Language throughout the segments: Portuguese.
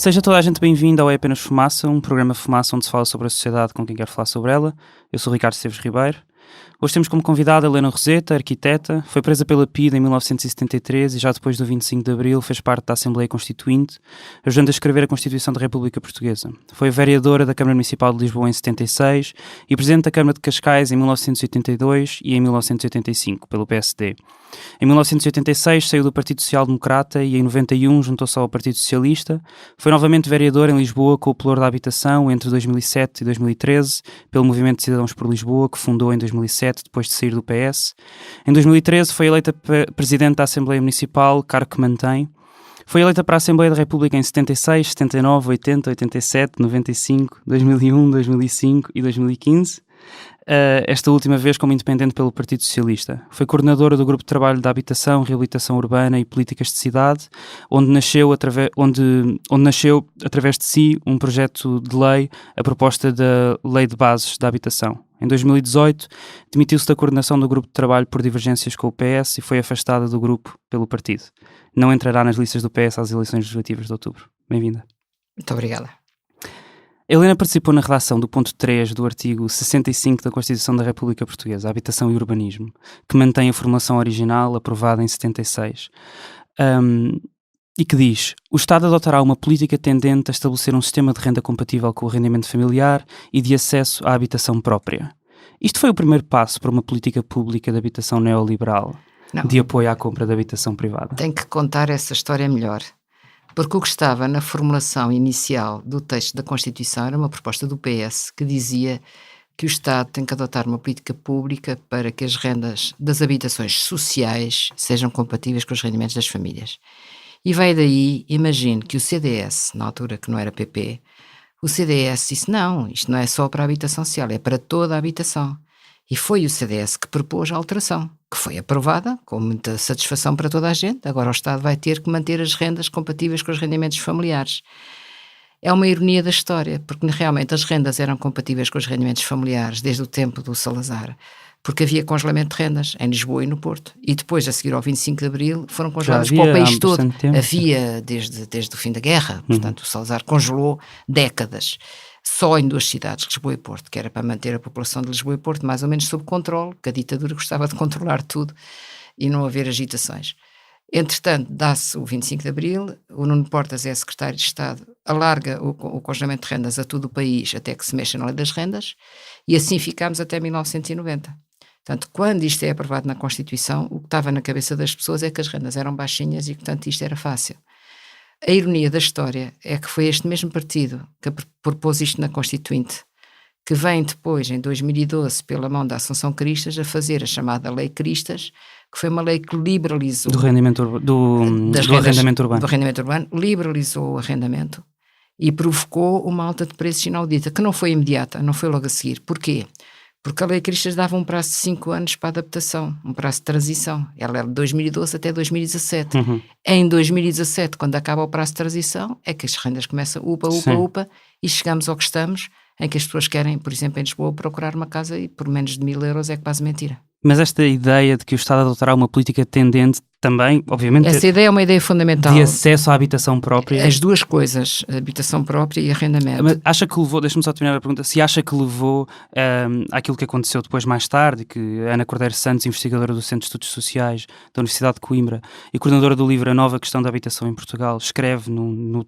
Seja toda a gente bem-vinda ao É Apenas Fumaça, um programa Fumaça onde se fala sobre a sociedade com quem quer falar sobre ela. Eu sou o Ricardo Esteves Ribeiro. Hoje temos como convidada Helena Roseta, arquiteta, foi presa pela PIDE em 1973 e já depois do 25 de Abril fez parte da Assembleia Constituinte, ajudando a escrever a Constituição da República Portuguesa. Foi vereadora da Câmara Municipal de Lisboa em 76 e presidente da Câmara de Cascais em 1982 e em 1985, pelo PSD. Em 1986 saiu do Partido Social Democrata e em 91 juntou-se ao Partido Socialista. Foi novamente vereador em Lisboa com o Pelour da Habitação entre 2007 e 2013, pelo Movimento de Cidadãos por Lisboa, que fundou em 2007, depois de sair do PS. Em 2013 foi eleita presidente da Assembleia Municipal, cargo que mantém. Foi eleita para a Assembleia da República em 76, 79, 80, 87, 95, 2001, 2005 e 2015. Esta última vez como independente pelo Partido Socialista. Foi coordenadora do Grupo de Trabalho da Habitação, Reabilitação Urbana e Políticas de Cidade, onde nasceu através de si um projeto de lei, a proposta da Lei de Bases da Habitação. Em 2018, demitiu-se da coordenação do Grupo de Trabalho por divergências com o PS e foi afastada do grupo pelo partido. Não entrará nas listas do PS às eleições legislativas de outubro. Bem-vinda. Muito obrigada. Helena participou na redação do ponto 3 do artigo 65 da Constituição da República Portuguesa, Habitação e Urbanismo, que mantém a formulação original aprovada em 76, e que diz: o Estado adotará uma política tendente a estabelecer um sistema de renda compatível com o rendimento familiar e de acesso à habitação própria. Isto foi o primeiro passo para uma política pública de habitação neoliberal, de apoio à compra de habitação privada. Tenho que contar essa história melhor. Porque o que estava na formulação inicial do texto da Constituição era uma proposta do PS que dizia que o Estado tem que adotar uma política pública para que as rendas das habitações sociais sejam compatíveis com os rendimentos das famílias. E vai daí, imagino que o CDS, na altura que não era PP, o CDS disse: não, isto não é só para a habitação social, é para toda a habitação. E foi o CDS que propôs a alteração, que foi aprovada com muita satisfação para toda a gente. Agora o Estado vai ter que manter as rendas compatíveis com os rendimentos familiares. É uma ironia da história, porque realmente as rendas eram compatíveis com os rendimentos familiares desde o tempo do Salazar, porque havia congelamento de rendas em Lisboa e no Porto. E depois, a seguir ao 25 de Abril, foram congeladas para o país todo. Havia desde o fim da guerra, portanto o Salazar congelou décadas. Só em 2 cidades, Lisboa e Porto, que era para manter a população de Lisboa e Porto mais ou menos sob controle, porque a ditadura gostava de controlar tudo e não haver agitações. Entretanto, dá-se o 25 de Abril, o Nuno Portas é secretário de Estado, alarga o congelamento de rendas a todo o país até que se mexa na lei das rendas, e assim ficámos até 1990. Portanto, quando isto é aprovado na Constituição, o que estava na cabeça das pessoas é que as rendas eram baixinhas e, portanto, isto era fácil. A ironia da história é que foi este mesmo partido que propôs isto na Constituinte, que vem depois, em 2012, pela mão da Assunção Cristas, a fazer a chamada Lei Cristas, que foi uma lei que liberalizou... Do arrendamento urbano. Do arrendamento urbano, liberalizou o arrendamento e provocou uma alta de preços inaudita, que não foi imediata, não foi logo a seguir. Porquê? Porque a Lei Cristas dava um prazo de 5 anos para a adaptação, um prazo de transição. Ela era de 2012 até 2017. Em 2017, quando acaba o prazo de transição, é que as rendas começam upa, e chegamos ao que estamos, em que as pessoas querem, por exemplo, em Lisboa, procurar uma casa e por menos de 1.000 euros é quase mentira. Mas esta ideia de que o Estado adotará uma política tendente também, obviamente... Essa ideia é uma ideia fundamental. De acesso à habitação própria. As duas coisas, a habitação própria e arrendamento. Mas acha que levou, deixa-me só terminar a pergunta, se acha que levou àquilo que aconteceu depois mais tarde, que Ana Cordeiro Santos, investigadora do Centro de Estudos Sociais da Universidade de Coimbra e coordenadora do livro A Nova Questão da Habitação em Portugal, escreve num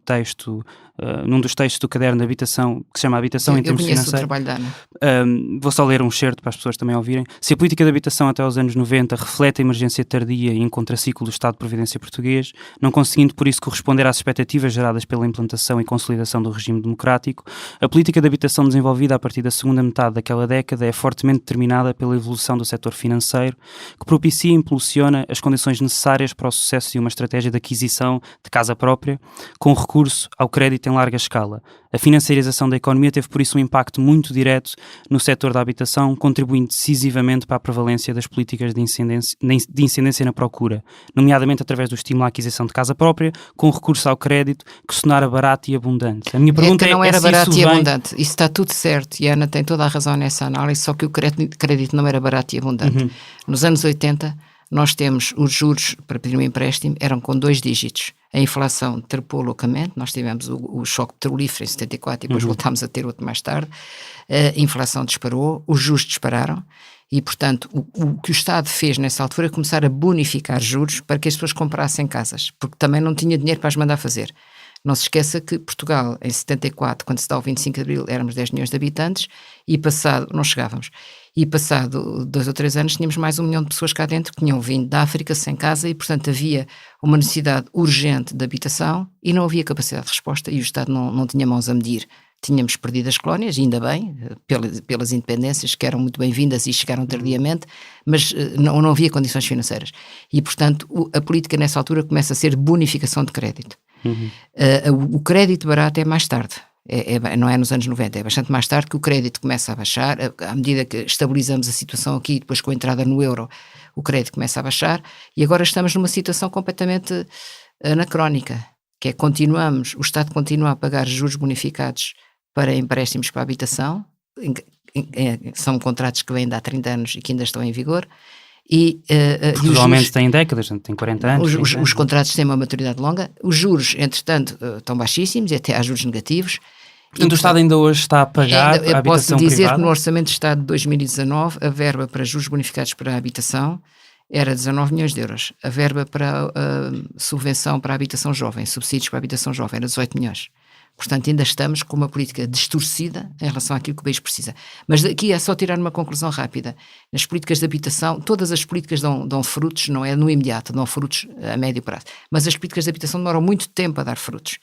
dos textos do caderno de habitação, que se chama Habitação em Termos Financeiros. Eu conheço o trabalho da Ana. Vou só ler um excerto para as pessoas também ouvirem. Se a política de habitação até aos anos 90 reflete a emergência tardia e em contraciclo do Estado de Providência português, não conseguindo por isso corresponder às expectativas geradas pela implantação e consolidação do regime democrático, a política de habitação desenvolvida a partir da segunda metade daquela década é fortemente determinada pela evolução do setor financeiro, que propicia e impulsiona as condições necessárias para o sucesso de uma estratégia de aquisição de casa própria, com recurso ao crédito em larga escala. A financiarização da economia teve por isso um impacto muito direto no setor da habitação, contribuindo decisivamente para a prevalência das políticas de incidência na procura, nomeadamente através do estímulo à aquisição de casa própria, com recurso ao crédito, que sonara barato e abundante. A minha pergunta é que não era barato e abundante. Isso está tudo certo, e a Ana tem toda a razão nessa análise, só que o crédito não era barato e abundante. Nos anos 80, nós temos os juros para pedir um empréstimo, eram com 2 dígitos. a inflação trepou loucamente, nós tivemos o choque petrolífero em 74 e depois voltámos a ter outro mais tarde, a inflação disparou, os juros dispararam e, portanto, o que o Estado fez nessa altura é começar a bonificar juros para que as pessoas comprassem casas, porque também não tinha dinheiro para as mandar fazer. Não se esqueça que Portugal, em 74, quando se dá o 25 de Abril, éramos 10 milhões de habitantes e não chegávamos. E passado 2 ou 3 anos tínhamos mais 1 milhão de pessoas cá dentro que tinham vindo da África sem casa e, portanto, havia uma necessidade urgente de habitação e não havia capacidade de resposta e o Estado não tinha mãos a medir. Tínhamos perdido as colónias, ainda bem, pelas independências que eram muito bem-vindas e chegaram tardiamente, mas não havia condições financeiras. E, portanto, a política nessa altura começa a ser bonificação de crédito. O crédito barato é mais tarde, não é nos anos 90, é bastante mais tarde que o crédito começa a baixar, à medida que estabilizamos a situação aqui, depois com a entrada no euro, o crédito começa a baixar e agora estamos numa situação completamente anacrónica, que é o Estado continua a pagar juros bonificados para empréstimos para a habitação, são contratos que vêm de há 30 anos e que ainda estão em vigor, Portugalmente tem décadas, tem 40 anos. Os contratos têm uma maturidade longa, os juros, entretanto, estão baixíssimos e até há juros negativos. Portanto, o Estado ainda hoje está a pagar a habitação privada? Posso dizer que no Orçamento de Estado de 2019, a verba para juros bonificados para a habitação era 19 milhões de euros. A verba para a subvenção para a habitação jovem, subsídios para a habitação jovem, era 18 milhões. Portanto, ainda estamos com uma política distorcida em relação àquilo que o país precisa. Mas daqui é só tirar uma conclusão rápida. Nas políticas de habitação, todas as políticas dão frutos, não é no imediato, dão frutos a médio prazo. Mas as políticas de habitação demoram muito tempo a dar frutos.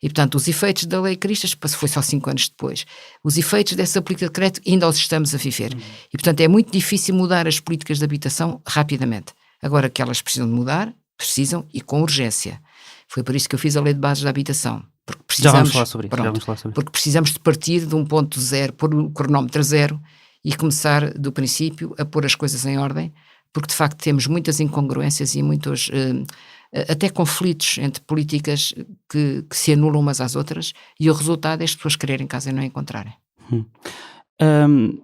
E, portanto, os efeitos da Lei Cristas, foi só 5 anos depois, os efeitos dessa política de crédito ainda os estamos a viver. E, portanto, é muito difícil mudar as políticas de habitação rapidamente. Agora que elas precisam de mudar, precisam e com urgência. Foi por isso que eu fiz a Lei de Bases da Habitação. Porque precisamos, já vamos falar sobre isso. Porque precisamos de partir de um ponto zero, pôr o cronómetro a zero e começar do princípio a pôr as coisas em ordem, porque de facto temos muitas incongruências e muitos até conflitos entre políticas que se anulam umas às outras e o resultado é as pessoas quererem casa e não encontrarem.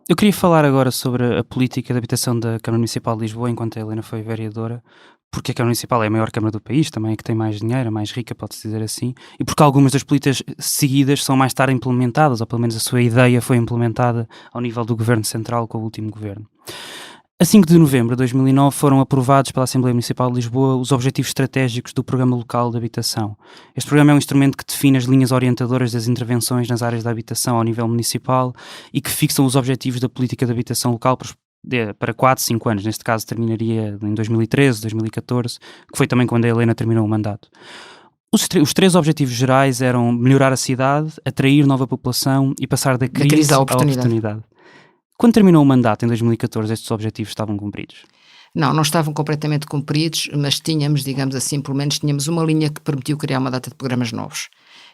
Eu queria falar agora sobre a política de habitação da Câmara Municipal de Lisboa, enquanto a Helena foi vereadora, porque a Câmara Municipal é a maior Câmara do país, também é que tem mais dinheiro, a mais rica, pode-se dizer assim, e porque algumas das políticas seguidas são mais tarde implementadas, ou pelo menos a sua ideia foi implementada ao nível do Governo Central com o último Governo. A 5 de novembro de 2009 foram aprovados pela Assembleia Municipal de Lisboa os Objetivos Estratégicos do Programa Local de Habitação. Este programa é um instrumento que define as linhas orientadoras das intervenções nas áreas da habitação ao nível municipal e que fixam os objetivos da política de habitação local para 4, 5 anos. Neste caso terminaria em 2013, 2014, que foi também quando a Helena terminou o mandato. Os 3 objetivos gerais eram melhorar a cidade, atrair nova população e passar da crise à oportunidade. Quando terminou o mandato, em 2014, estes objetivos estavam cumpridos? Não estavam completamente cumpridos, mas tínhamos, digamos assim, pelo menos tínhamos uma linha que permitiu criar uma data de programas novos.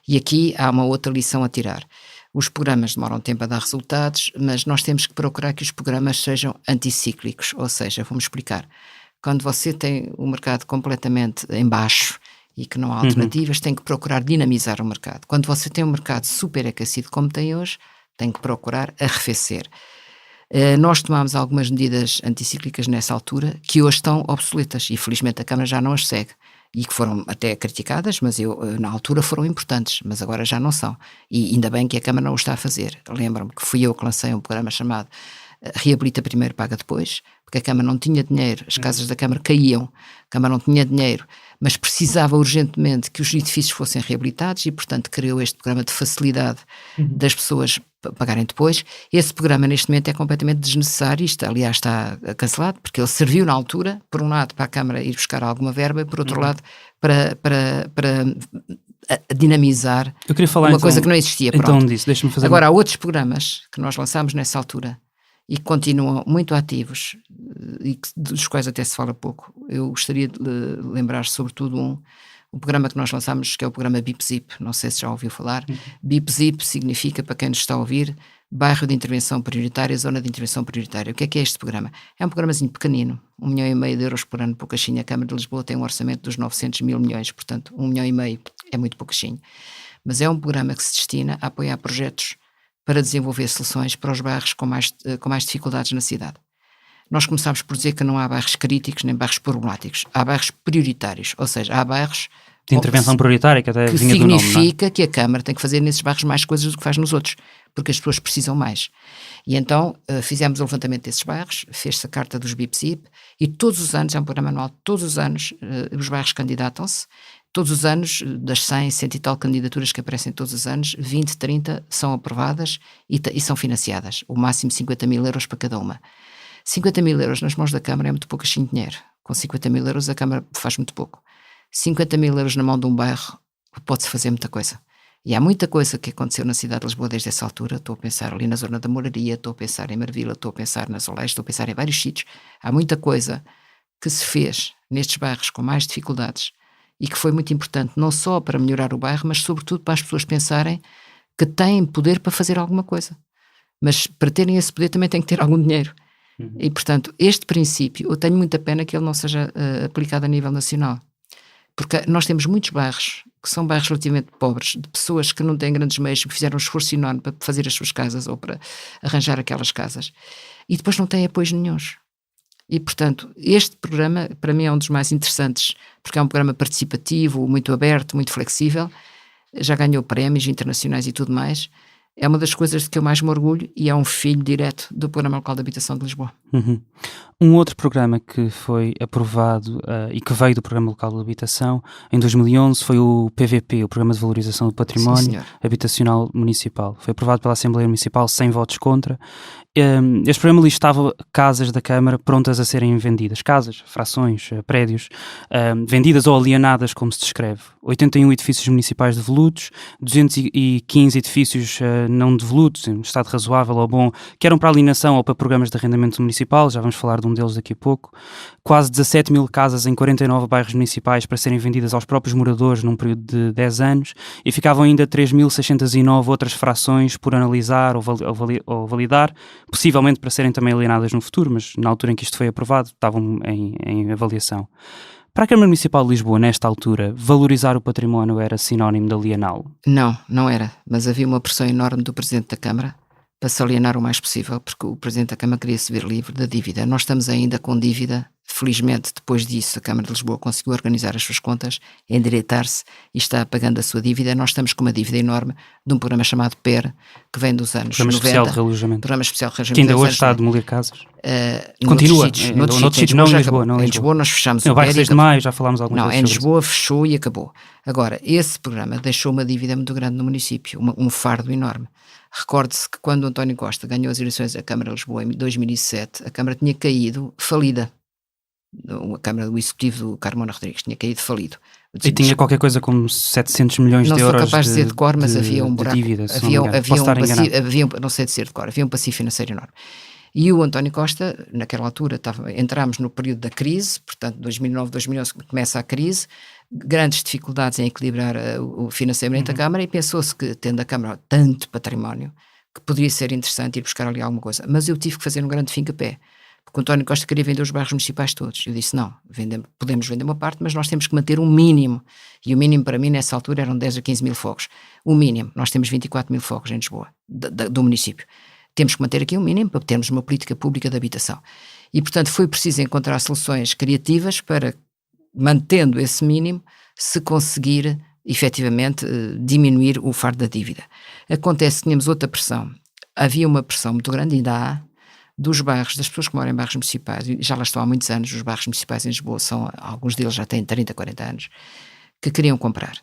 E aqui há uma outra lição a tirar. Os programas demoram tempo a dar resultados, mas nós temos que procurar que os programas sejam anticíclicos, ou seja, vamos explicar. Quando você tem o mercado completamente em baixo e que não há alternativas, tem que procurar dinamizar o mercado. Quando você tem um mercado super aquecido como tem hoje, tem que procurar arrefecer. Nós tomámos algumas medidas anticíclicas nessa altura que hoje estão obsoletas e felizmente a Câmara já não as segue e que foram até criticadas, mas na altura foram importantes, mas agora já não são e ainda bem que a Câmara não o está a fazer. Lembro-me que fui eu que lancei um programa chamado Reabilita Primeiro, Paga Depois, porque a Câmara não tinha dinheiro, as casas da Câmara caíam, a Câmara não tinha dinheiro, mas precisava urgentemente que os edifícios fossem reabilitados e, portanto, criou este programa de facilidade das pessoas pagarem depois. Esse programa, neste momento, é completamente desnecessário, aliás, está cancelado, porque ele serviu na altura, por um lado, para a Câmara ir buscar alguma verba e, por outro lado, para dinamizar uma coisa que não existia. Então disso, deixa-me fazer Agora, há outros programas que nós lançámos nessa altura e que continuam muito ativos e dos quais até se fala pouco. Eu gostaria de lembrar sobretudo um programa que nós lançámos, que é o programa BIP-ZIP, não sei se já ouviu falar. BIP-ZIP significa, para quem nos está a ouvir, Bairro de Intervenção Prioritária, Zona de Intervenção Prioritária. O que é este programa? É um programazinho pequenino, 1,5 milhão de euros por ano, pouquinho. A Câmara de Lisboa tem um orçamento dos 900 mil milhões, portanto 1,5 milhão é muito pouquinho. Mas é um programa que se destina a apoiar projetos para desenvolver soluções para os bairros com mais dificuldades na cidade. Nós começámos por dizer que não há bairros críticos nem bairros problemáticos, há bairros prioritários, ou seja, há bairros De intervenção prioritária, que até que vinha do nome, significa que a Câmara tem que fazer nesses bairros mais coisas do que faz nos outros, porque as pessoas precisam mais. E então fizemos o levantamento desses bairros, fez-se a carta dos BIP-CIP, e todos os anos, é um programa anual, todos os anos os bairros candidatam-se, todos os anos, das 100, 100 e tal candidaturas que aparecem todos os anos, 20, 30 são aprovadas e são financiadas, o máximo 50 mil euros para cada uma. 50 mil euros nas mãos da Câmara é muito pouco assim de dinheiro. Com 50 mil euros a Câmara faz muito pouco. 50 mil euros na mão de um bairro pode-se fazer muita coisa. E há muita coisa que aconteceu na cidade de Lisboa desde essa altura. Estou a pensar ali na zona da Moraria, estou a pensar em Marvila, estou a pensar nas Olés, estou a pensar em vários sítios. Há muita coisa que se fez nestes bairros com mais dificuldades e que foi muito importante, não só para melhorar o bairro, mas sobretudo para as pessoas pensarem que têm poder para fazer alguma coisa. Mas para terem esse poder também têm que ter algum dinheiro. E, portanto, este princípio, eu tenho muita pena que ele não seja aplicado a nível nacional. Porque nós temos muitos bairros, que são bairros relativamente pobres, de pessoas que não têm grandes meios, que fizeram um esforço enorme para fazer as suas casas ou para arranjar aquelas casas, e depois não têm apoios nenhuns. E, portanto, este programa, para mim, é um dos mais interessantes, porque é um programa participativo, muito aberto, muito flexível, já ganhou prémios internacionais e tudo mais. É uma das coisas de que eu mais me orgulho e é um filho direto do Programa Local de Habitação de Lisboa. Um outro programa que foi aprovado e que veio do Programa Local de Habitação em 2011 foi o PVP, o Programa de Valorização do Património Habitacional Municipal. Foi aprovado pela Assembleia Municipal sem votos contra. Este programa listava casas da Câmara prontas a serem vendidas. Casas, frações, prédios, vendidas ou alienadas, como se descreve. 81 edifícios municipais devolutos, 215 edifícios não devolutos, em estado razoável ou bom, que eram para alienação ou para programas de arrendamento municipal, já vamos falar de um deles daqui a pouco. Quase 17 mil casas em 49 bairros municipais para serem vendidas aos próprios moradores num período de 10 anos, e ficavam ainda 3.609 outras frações por analisar ou validar, possivelmente para serem também alienadas no futuro, mas na altura em que isto foi aprovado estavam em avaliação. Para a Câmara Municipal de Lisboa, nesta altura, valorizar o património era sinónimo de aliená-lo? Não, não era, mas havia uma pressão enorme do Presidente da Câmara para se alienar o mais possível, porque o Presidente da Câmara queria se ver livre da dívida. Nós estamos ainda com dívida. Felizmente, depois disso, a Câmara de Lisboa conseguiu organizar as suas contas, endireitar-se e está pagando a sua dívida. Nós estamos com uma dívida enorme de um programa chamado PER, que vem dos anos 90. Especial de realojamento. Programa Especial de Realojamento. Que ainda hoje está a demolir casas. Continua. Noutros sítios, não em Lisboa. Em Lisboa nós fechamos o bairro 6 de Maio, já falámos algumas vezes. Não, em Lisboa fechou e acabou. Agora, esse programa deixou uma dívida muito grande no município, um fardo enorme. Recorde-se que quando o António Costa ganhou as eleições da Câmara de Lisboa em 2007, a Câmara tinha caído falida. A Câmara do Executivo do Carmona Rodrigues tinha caído falido. E tinha qualquer coisa como 700 milhões de euros não sou capaz de dizer de cor, mas havia um buraco. Dívida, não sei dizer de cor, havia um passivo financeiro enorme. E o António Costa, naquela altura, entramos no período da crise, portanto 2009, 2011 começa a crise, grandes dificuldades em equilibrar o financiamento da Câmara, e pensou-se que, tendo a Câmara tanto património, que poderia ser interessante ir buscar ali alguma coisa. Mas eu tive que fazer um grande fim-a-pé, porque o António Costa queria vender os bairros municipais todos. Eu disse, não, podemos vender uma parte, mas nós temos que manter um mínimo. E o mínimo para mim, nessa altura, eram 10 a 15 mil fogos. O mínimo, nós temos 24 mil fogos em Lisboa, do município. Temos que manter aqui um mínimo para termos uma política pública de habitação. E, portanto, foi preciso encontrar soluções criativas para, mantendo esse mínimo, se conseguir, efetivamente, diminuir o fardo da dívida. Acontece que tínhamos outra pressão. Havia uma pressão muito grande, ainda há, dos bairros, das pessoas que moram em bairros municipais, e já lá estão há muitos anos, os bairros municipais em Lisboa, alguns deles já têm 30, 40 anos, que queriam comprar.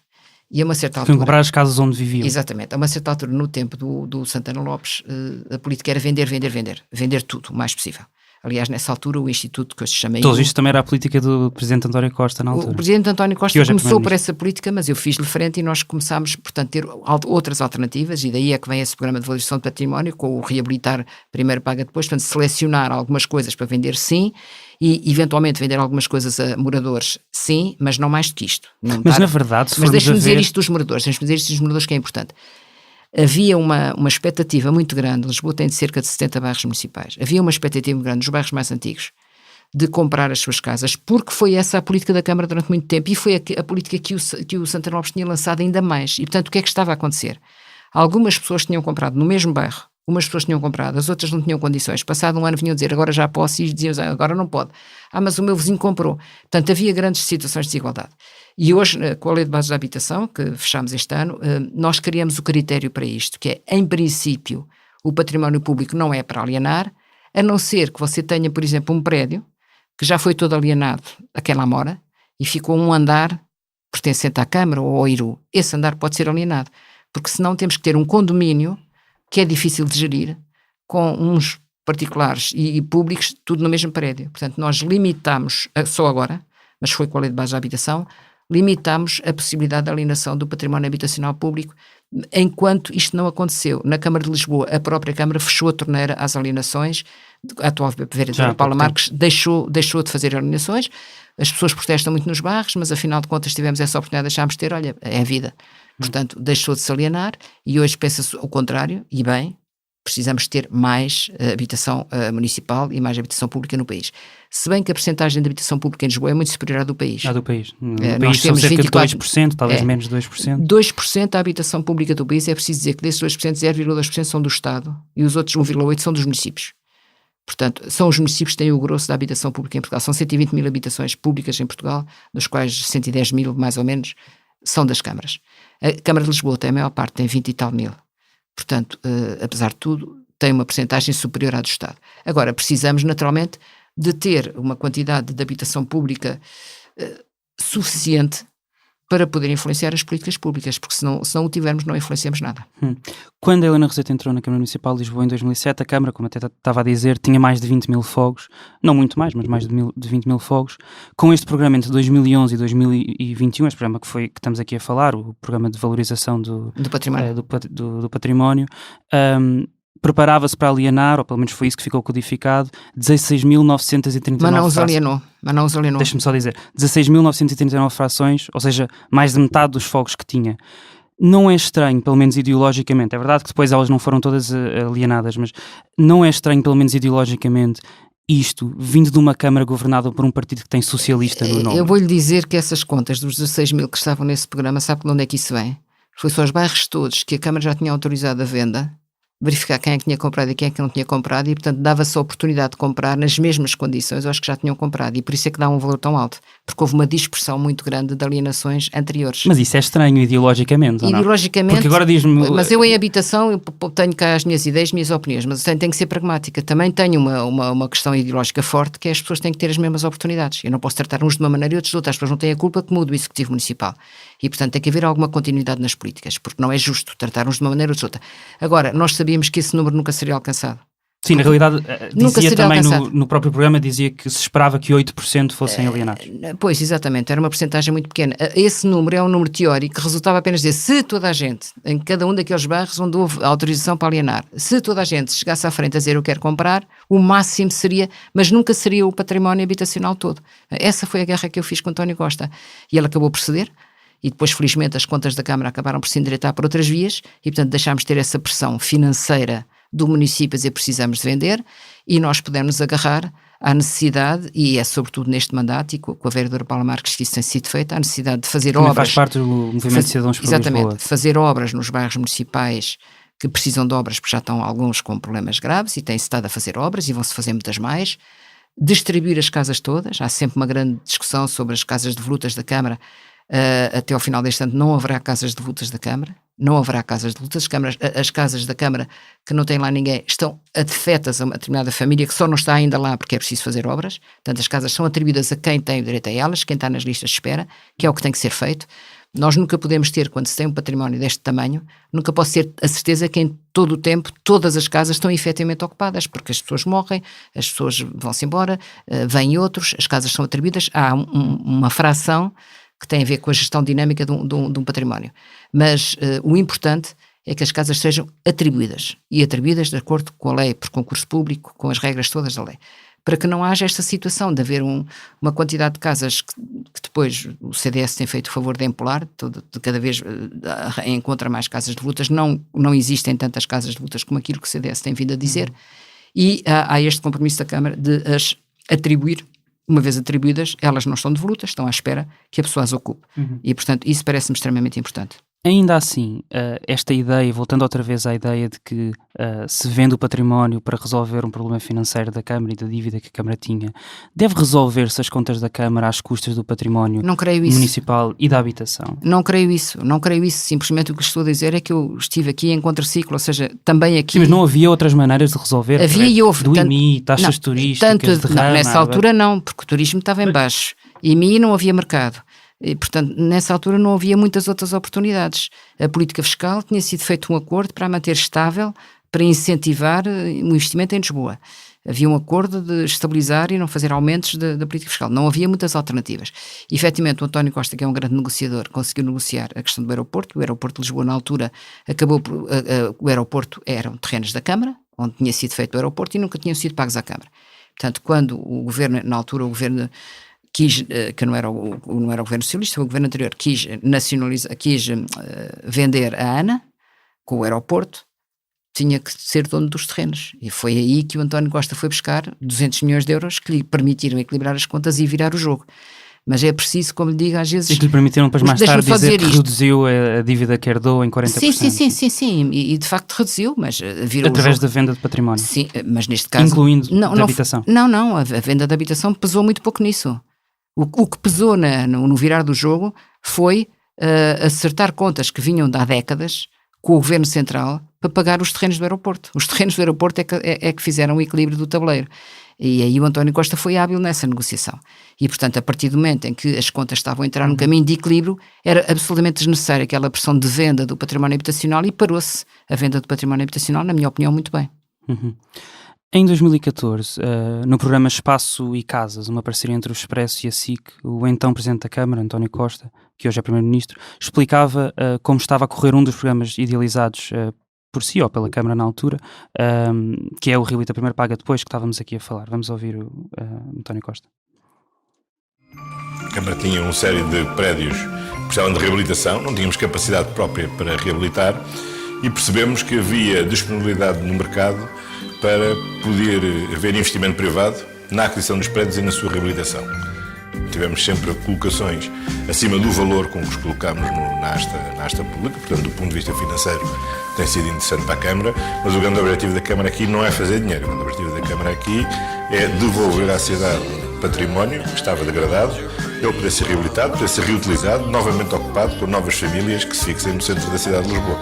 E a uma certa altura... comprar as casas onde viviam. Exatamente. A uma certa altura, no tempo do Santana Lopes, a política era vender tudo, o mais possível. Aliás, nessa altura, o instituto que se chama... Então, isto também era a política do Presidente António Costa na altura. O Presidente António Costa começou por essa política, mas eu fiz-lhe frente e nós começámos, portanto, a ter outras alternativas, e daí é que vem esse programa de valorização de património, com o reabilitar primeiro paga depois, portanto, selecionar algumas coisas para vender, sim, e eventualmente vender algumas coisas a moradores, sim, mas não mais do que isto. Na verdade, se mas deixe-me dizer isto dos moradores, que é importante. Havia uma expectativa muito grande, Lisboa tem cerca de 70 bairros municipais, havia uma expectativa muito grande dos bairros mais antigos de comprar as suas casas, porque foi essa a política da Câmara durante muito tempo, e foi a política que o Santana Lopes tinha lançado ainda mais. E, portanto, o que é que estava a acontecer? Algumas pessoas tinham comprado no mesmo bairro Umas pessoas tinham comprado, as outras não tinham condições. Passado um ano vinham dizer, agora já posso, e diziam, agora não pode. Mas o meu vizinho comprou. Portanto, havia grandes situações de desigualdade. E hoje, com a Lei de Bases da Habitação, que fechámos este ano, nós criamos o critério para isto, que é, em princípio, o património público não é para alienar, a não ser que você tenha, por exemplo, um prédio que já foi todo alienado a quem lá mora e ficou um andar pertencente à Câmara ou ao IRU. Esse andar pode ser alienado, porque senão temos que ter um condomínio que é difícil de gerir, com uns particulares e públicos, tudo no mesmo prédio. Portanto, nós limitamos, só agora, mas foi com a Lei de Bases da Habitação, limitamos a possibilidade de alienação do património habitacional público, enquanto isto não aconteceu. Na Câmara de Lisboa, a própria Câmara fechou a torneira às alienações, a atual vereadora Paula Marques deixou de fazer alienações, as pessoas protestam muito nos bairros, mas afinal de contas tivemos essa oportunidade, deixámos de ter, olha, é a vida. Portanto, deixou de se alienar e hoje pensa-se o contrário, e bem, precisamos ter mais habitação municipal e mais habitação pública no país. Se bem que a percentagem de habitação pública em Lisboa é muito superior à do país. Do país. No nós país temos são cerca 24, de 2%, talvez menos de 2%. 2% da habitação pública do país, é preciso dizer que desses 2%, 0,2% são do Estado e os outros 1,8% são dos municípios. Portanto, são os municípios que têm o grosso da habitação pública em Portugal. São 120 mil habitações públicas em Portugal, dos quais 110 mil, mais ou menos, são das câmaras. A Câmara de Lisboa tem a maior parte, tem 20 e tal mil. Portanto, apesar de tudo, tem uma percentagem superior à do Estado. Agora, precisamos, naturalmente, de ter uma quantidade de habitação pública suficiente para poder influenciar as políticas públicas, porque se não o tivermos, não influenciamos nada. Quando a Helena Roseta entrou na Câmara Municipal de Lisboa em 2007, a Câmara, como até estava a dizer, tinha mais de 20 mil fogos, não muito mais, mas mais de 20 mil fogos. Com este programa entre 2011 e 2021, este programa que estamos aqui a falar, o programa de valorização do património, preparava-se para alienar, ou pelo menos foi isso que ficou codificado, 16.939 Mas não os alienou. Deixa-me só dizer, 16.939 frações, ou seja, mais de metade dos fogos que tinha. Não é estranho, pelo menos ideologicamente, é verdade que depois elas não foram todas alienadas, mas não é estranho, pelo menos ideologicamente, isto vindo de uma Câmara governada por um partido que tem socialista no nome? Eu vou-lhe dizer que essas contas dos 16 mil que estavam nesse programa, sabe de onde é que isso vem? Foi só os bairros todos que a Câmara já tinha autorizado a venda, verificar quem é que tinha comprado e quem é que não tinha comprado, e portanto dava-se a oportunidade de comprar nas mesmas condições aos que já tinham comprado, e por isso é que dá um valor tão alto, porque houve uma dispersão muito grande de alienações anteriores. Mas isso é estranho ideologicamente, ou não? Ideologicamente, porque agora diz-me... Mas eu em habitação eu tenho cá as minhas ideias, as minhas opiniões, mas tenho que ser pragmática. Também tenho uma questão ideológica forte, que é as pessoas têm que ter as mesmas oportunidades. Eu não posso tratar uns de uma maneira e outros de outra. As pessoas não têm a culpa que mude o Executivo Municipal. E, portanto, tem que haver alguma continuidade nas políticas, porque não é justo tratar uns de uma maneira ou de outra. Agora, nós sabíamos que esse número nunca seria alcançado. Sim, na realidade, dizia também no próprio programa, dizia que se esperava que 8% fossem alienados. Pois, exatamente, era uma percentagem muito pequena. Esse número é um número teórico que resultava apenas de se toda a gente, em cada um daqueles bairros onde houve autorização para alienar, se toda a gente chegasse à frente a dizer eu quero comprar, o máximo seria, mas nunca seria o património habitacional todo. Essa foi a guerra que eu fiz com António Costa. E ele acabou por ceder. E depois, felizmente, as contas da Câmara acabaram por se endireitar por outras vias e, portanto, deixámos de ter essa pressão financeira do município a dizer precisamos de vender, e nós pudemos agarrar à necessidade, e é sobretudo neste mandato, e com a vereadora Paula Marques que isso tem sido feito, à necessidade de fazer também obras. Faz parte do movimento de cidadãos por Exatamente, Lisboa. fazer obras nos bairros municipais que precisam de obras, porque já estão alguns com problemas graves e têm-se estado a fazer obras e vão-se fazer muitas mais. Distribuir as casas todas, há sempre uma grande discussão sobre as casas de volutas da Câmara. Até ao final deste ano não haverá casas de volutas da Câmara, não haverá casas de volutas. As casas da Câmara que não têm lá ninguém estão afetas a uma determinada família que só não está ainda lá porque é preciso fazer obras. Portanto, as casas são atribuídas a quem tem o direito a elas, quem está nas listas de espera, que é o que tem que ser feito. Nós nunca podemos ter, quando se tem um património deste tamanho, nunca posso ter a certeza que em todo o tempo todas as casas estão efetivamente ocupadas, porque as pessoas morrem, as pessoas vão-se embora, vêm outros, as casas são atribuídas, há uma fração que tem a ver com a gestão dinâmica de um património. Mas o importante é que as casas sejam atribuídas, e atribuídas de acordo com a lei, por concurso público, com as regras todas da lei, para que não haja esta situação de haver uma quantidade de casas que depois o CDS tem feito o favor de empolar, de cada vez encontra mais casas de volutas, não existem tantas casas de volutas como aquilo que o CDS tem vindo a dizer, e há este compromisso da Câmara de as atribuir. Uma vez atribuídas, elas não estão devolutas, estão à espera que a pessoa as ocupe. E, portanto, isso parece-me extremamente importante. Ainda assim, esta ideia, voltando outra vez à ideia de que se vende o património para resolver um problema financeiro da Câmara e da dívida que a Câmara tinha, deve resolver-se as contas da Câmara às custas do património Não creio isso. municipal e da habitação? Não creio isso. Simplesmente o que estou a dizer é que eu estive aqui em contraciclo, ou seja, também aqui... Sim, mas não havia outras maneiras de resolver? Havia e houve. Do IMI, taxas turísticas, derrama... Nessa altura não, porque o turismo estava em baixo. IMI não havia mercado. E, portanto, nessa altura não havia muitas outras oportunidades. A política fiscal tinha sido feito um acordo para a manter estável, para incentivar o investimento em Lisboa. Havia um acordo de estabilizar e não fazer aumentos da política fiscal. Não havia muitas alternativas. E, efetivamente, o António Costa, que é um grande negociador, conseguiu negociar a questão do aeroporto. O aeroporto de Lisboa, na altura, acabou por... o aeroporto eram terrenos da Câmara, onde tinha sido feito o aeroporto e nunca tinham sido pagos à Câmara. Portanto, quando o governo, na altura, o governo... quis, que não era o governo socialista, o governo anterior quis vender a ANA com o aeroporto, tinha que ser dono dos terrenos. E foi aí que o António Costa foi buscar 200 milhões de euros que lhe permitiram equilibrar as contas e virar o jogo. Mas é preciso, como lhe digo, às vezes... E que lhe permitiram depois mais tarde dizer que reduziu a dívida que herdou em 40%. Sim. E de facto reduziu, mas virou através da venda de património. Sim, mas neste caso... Incluindo da habitação. Não, a venda da habitação pesou muito pouco nisso. O que pesou no virar do jogo foi acertar contas que vinham de há décadas com o Governo Central para pagar os terrenos do aeroporto. Os terrenos do aeroporto é que fizeram o equilíbrio do tabuleiro. E aí o António Costa foi hábil nessa negociação. E, portanto, a partir do momento em que as contas estavam a entrar num caminho de equilíbrio, era absolutamente desnecessária aquela pressão de venda do património habitacional e parou-se a venda do património habitacional, na minha opinião, muito bem. Uhum. Em 2014, no programa Espaço e Casas, uma parceria entre o Expresso e a SIC, o então Presidente da Câmara, António Costa, que hoje é Primeiro-Ministro, explicava como estava a correr um dos programas idealizados por si ou pela Câmara na altura, que é o Reabilita Primeiro Paga Depois, que estávamos aqui a falar. Vamos ouvir o António Costa. A Câmara tinha uma série de prédios que precisavam de reabilitação, não tínhamos capacidade própria para reabilitar e percebemos que havia disponibilidade no mercado para poder haver investimento privado na aquisição dos prédios e na sua reabilitação. Tivemos sempre colocações acima do valor com que os colocámos na asta pública, portanto, do ponto de vista financeiro, tem sido interessante para a Câmara, mas o grande objetivo da Câmara aqui não é fazer dinheiro, o grande objetivo da Câmara aqui é devolver à cidade património que estava degradado, ele poder ser reabilitado, poder ser reutilizado, novamente ocupado por novas famílias que se fixem no centro da cidade de Lisboa.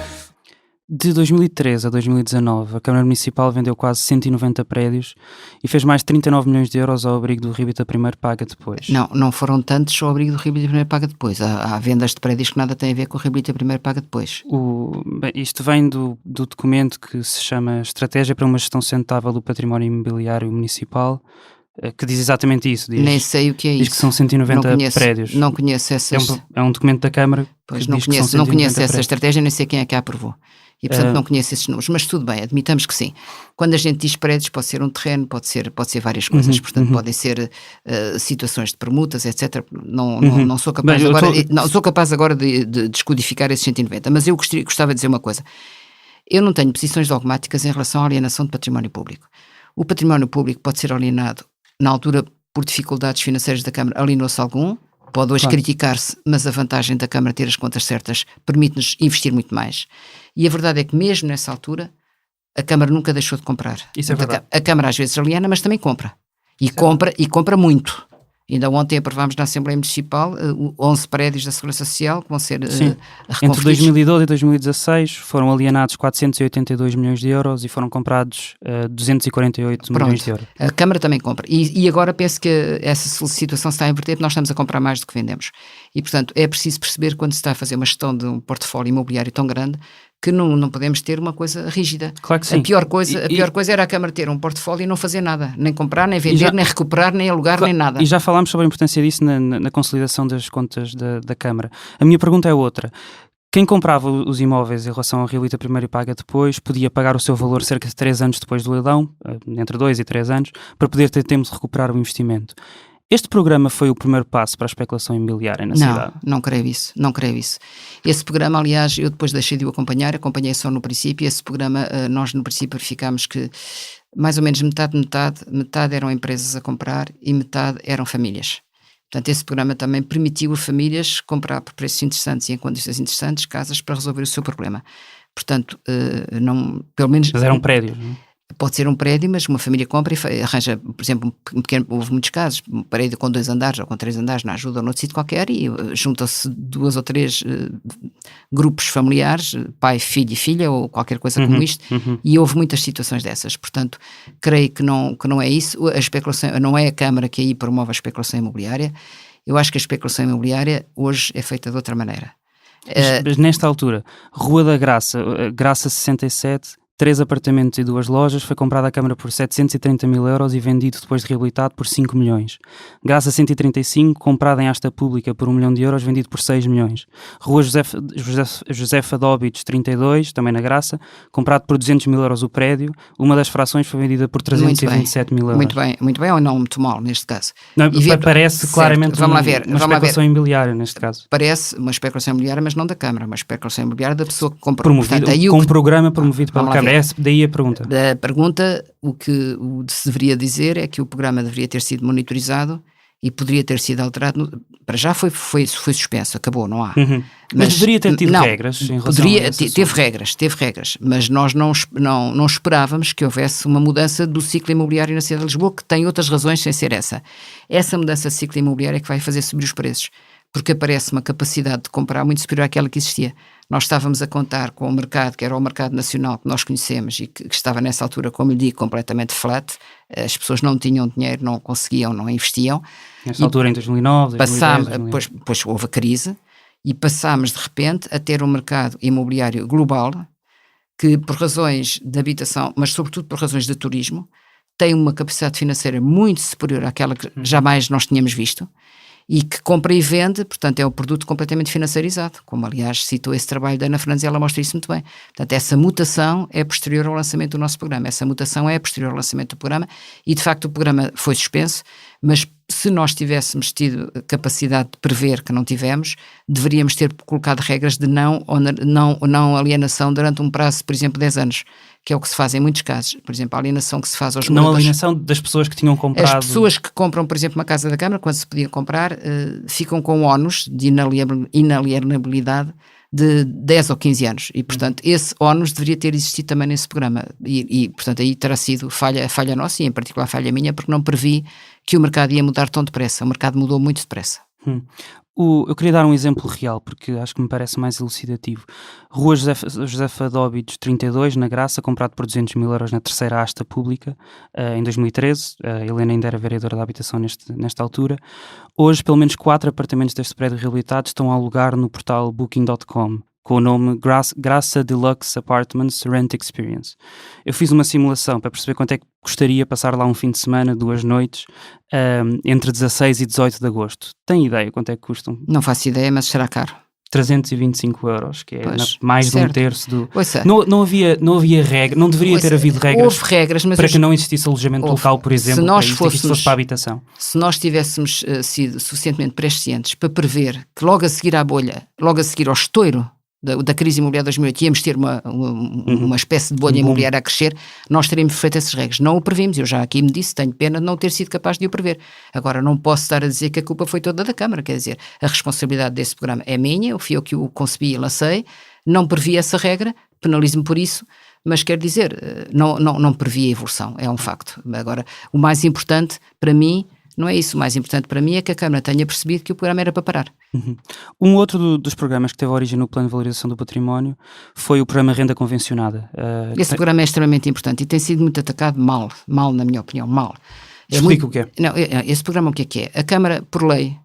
De 2013 a 2019, a Câmara Municipal vendeu quase 190 prédios e fez mais de 39 milhões de euros ao abrigo do Reabilita Primeiro Paga Depois. Não foram tantos ao abrigo do Reabilita Primeiro Paga Depois. Há vendas de prédios que nada têm a ver com o Reabilita Primeiro Paga Depois. Isto vem do documento que se chama Estratégia para uma Gestão Sustentável do Património Imobiliário Municipal, que diz exatamente isso. Nem sei o que é isso. Diz que são 190 prédios. Não conheço essas... É um documento da Câmara pois que não diz conheço, que são 190 não conheço prédios. essa estratégia, nem sei quem é que a aprovou. E, portanto, não conheço esses números. Mas tudo bem, admitamos que sim. Quando a gente diz prédios, pode ser um terreno, pode ser várias coisas. Portanto, podem ser situações de permutas, etc. Não sou capaz não sou capaz agora de descodificar esses 190. Mas eu gostava de dizer uma coisa. Eu não tenho posições dogmáticas em relação à alienação de património público. O património público pode ser alienado, na altura, por dificuldades financeiras da Câmara, alienou-se algum. Pode hoje criticar-se, mas a vantagem da Câmara ter as contas certas permite-nos investir muito mais. E a verdade é que mesmo nessa altura, a Câmara nunca deixou de comprar. Isso é verdade. A Câmara às vezes aliena, mas também compra. E compra muito. Ainda ontem aprovámos na Assembleia Municipal 11 prédios da Segurança Social que vão ser reconvertidos. Entre 2012 e 2016 foram alienados 482 milhões de euros e foram comprados 248 milhões de euros. A Câmara também compra. E agora penso que essa situação se está a inverter porque nós estamos a comprar mais do que vendemos. E, portanto, é preciso perceber quando se está a fazer uma gestão de um portfólio imobiliário tão grande que não podemos ter uma coisa rígida. Claro que sim. A pior coisa era a Câmara ter um portfólio e não fazer nada. Nem comprar, nem vender, nem recuperar, nem alugar, nem nada. E já falámos sobre a importância disso na consolidação das contas da Câmara. A minha pergunta é outra. Quem comprava os imóveis em relação ao Reabilita Primeiro e Paga Depois podia pagar o seu valor cerca de 3 anos depois do leilão, entre 2 e 3 anos, para poder ter tempo de recuperar o investimento. Este programa foi o primeiro passo para a especulação imobiliária na cidade? Não creio isso. Esse programa, aliás, eu depois deixei de o acompanhei só no princípio. Esse programa, nós no princípio verificámos que mais ou menos metade eram empresas a comprar e metade eram famílias. Portanto, esse programa também permitiu a famílias comprar por preços interessantes e em condições interessantes casas para resolver o seu problema. Portanto, não, pelo menos... Mas eram prédios, não é? Pode ser um prédio, mas uma família compra e arranja, por exemplo, um pequeno, houve muitos casos, um prédio com 2 andares ou com 3 andares na ajuda ou noutro sítio qualquer e juntam-se 2 ou 3 grupos familiares, pai, filho e filha ou qualquer coisa como isto, e houve muitas situações dessas. Portanto, creio que não é isso. A especulação, não é a Câmara que aí promove a especulação imobiliária. Eu acho que a especulação imobiliária hoje é feita de outra maneira. Mas nesta altura, Rua da Graça, Graça 67... 3 apartamentos e 2 lojas, foi comprado à Câmara por 730 mil euros e vendido depois de reabilitado por 5 milhões. Graça 135, comprado em asta pública por 1 milhão de euros, vendido por 6 milhões. Rua Josefa Dóbitos 32, também na Graça, comprado por 200 mil euros o prédio, uma das frações foi vendida por 327 mil euros. Muito bem, ou não muito mal neste caso. Não, parece certo, claramente uma especulação imobiliária neste caso. Parece uma especulação imobiliária, mas não da Câmara, uma especulação imobiliária da pessoa que comprou. Promovido, portanto, com um programa promovido pela Câmara. Daí a pergunta. Da pergunta, o que se deveria dizer é que o programa deveria ter sido monitorizado e poderia ter sido alterado. Para já foi suspenso, acabou, não há. Mas deveria ter tido regras em relação a esse teve regras, mas nós não esperávamos que houvesse uma mudança do ciclo imobiliário na cidade de Lisboa, que tem outras razões sem ser essa. Essa mudança de ciclo imobiliário é que vai fazer subir os preços, porque aparece uma capacidade de comprar muito superior àquela que existia. Nós estávamos a contar com o mercado, que era o mercado nacional que nós conhecemos e que estava nessa altura, como lhe digo, completamente flat. As pessoas não tinham dinheiro, não conseguiam, não investiam. Nessa altura, em 2009, 2010, depois houve a crise e passámos de repente a ter um mercado imobiliário global que, por razões de habitação, mas sobretudo por razões de turismo, tem uma capacidade financeira muito superior àquela que jamais nós tínhamos visto. E que compra e vende, portanto é um produto completamente financiarizado, como aliás citou esse trabalho da Ana Fernandes e ela mostra isso muito bem. Portanto, essa mutação é posterior ao lançamento do nosso programa, essa mutação é posterior ao lançamento do programa e de facto o programa foi suspenso, mas se nós tivéssemos tido capacidade de prever, que não tivemos, deveríamos ter colocado regras de não alienação durante um prazo, por exemplo, 10 anos, que é o que se faz em muitos casos. Por exemplo, a alienação que se faz aos moradores. Não a alienação das pessoas que tinham comprado. As pessoas que compram, por exemplo, uma casa da Câmara, quando se podia comprar, ficam com ónus de inalienabilidade de 10 ou 15 anos. E, portanto, esse ónus deveria ter existido também nesse programa. E portanto, aí terá sido falha nossa e, em particular, falha minha, porque não previ que o mercado ia mudar tão depressa. O mercado mudou muito depressa. Eu queria dar um exemplo real, porque acho que me parece mais elucidativo. Rua Josefa Dóbitos 32, na Graça, comprado por 200 mil euros na terceira asta pública, em 2013. A Helena ainda era vereadora da habitação nesta altura. Hoje, pelo menos 4 apartamentos deste prédio reabilitado estão a alugar no portal Booking.com, com o nome Graça Deluxe Apartments Rent Experience. Eu fiz uma simulação para perceber quanto é que gostaria passar lá um fim de semana, 2 noites, entre 16 e 18 de agosto. Tem ideia quanto é que custam? Não faço ideia, mas será caro. 325 euros, que é mais de um terço do... Ouça, não havia regra, não deveria ter havido regras, houve regras, mas para que não existisse alojamento local, por exemplo, se fosse para a habitação. Se nós tivéssemos sido suficientemente prescientes para prever que logo a seguir à bolha, logo a seguir ao estouro da crise imobiliária de 2008, íamos ter uma espécie de bolha imobiliária a crescer, nós teríamos feito essas regras. Não o previmos, eu já aqui me disse, tenho pena de não ter sido capaz de o prever. Agora, não posso estar a dizer que a culpa foi toda da Câmara, quer dizer, a responsabilidade desse programa é minha, eu fui eu que o concebi e lancei, não previ essa regra, penalizo-me por isso, mas quer dizer, não previ a evolução, é um facto. Agora, o mais importante para mim, não é isso, o mais importante para mim é que a Câmara tenha percebido que o programa era para parar. Um outro dos programas que teve origem no Plano de Valorização do Património foi o programa Renda Convencionada. Esse programa é extremamente importante e tem sido muito atacado mal na minha opinião, mal. Explica o que é. Não, esse programa o que é? A Câmara, por lei,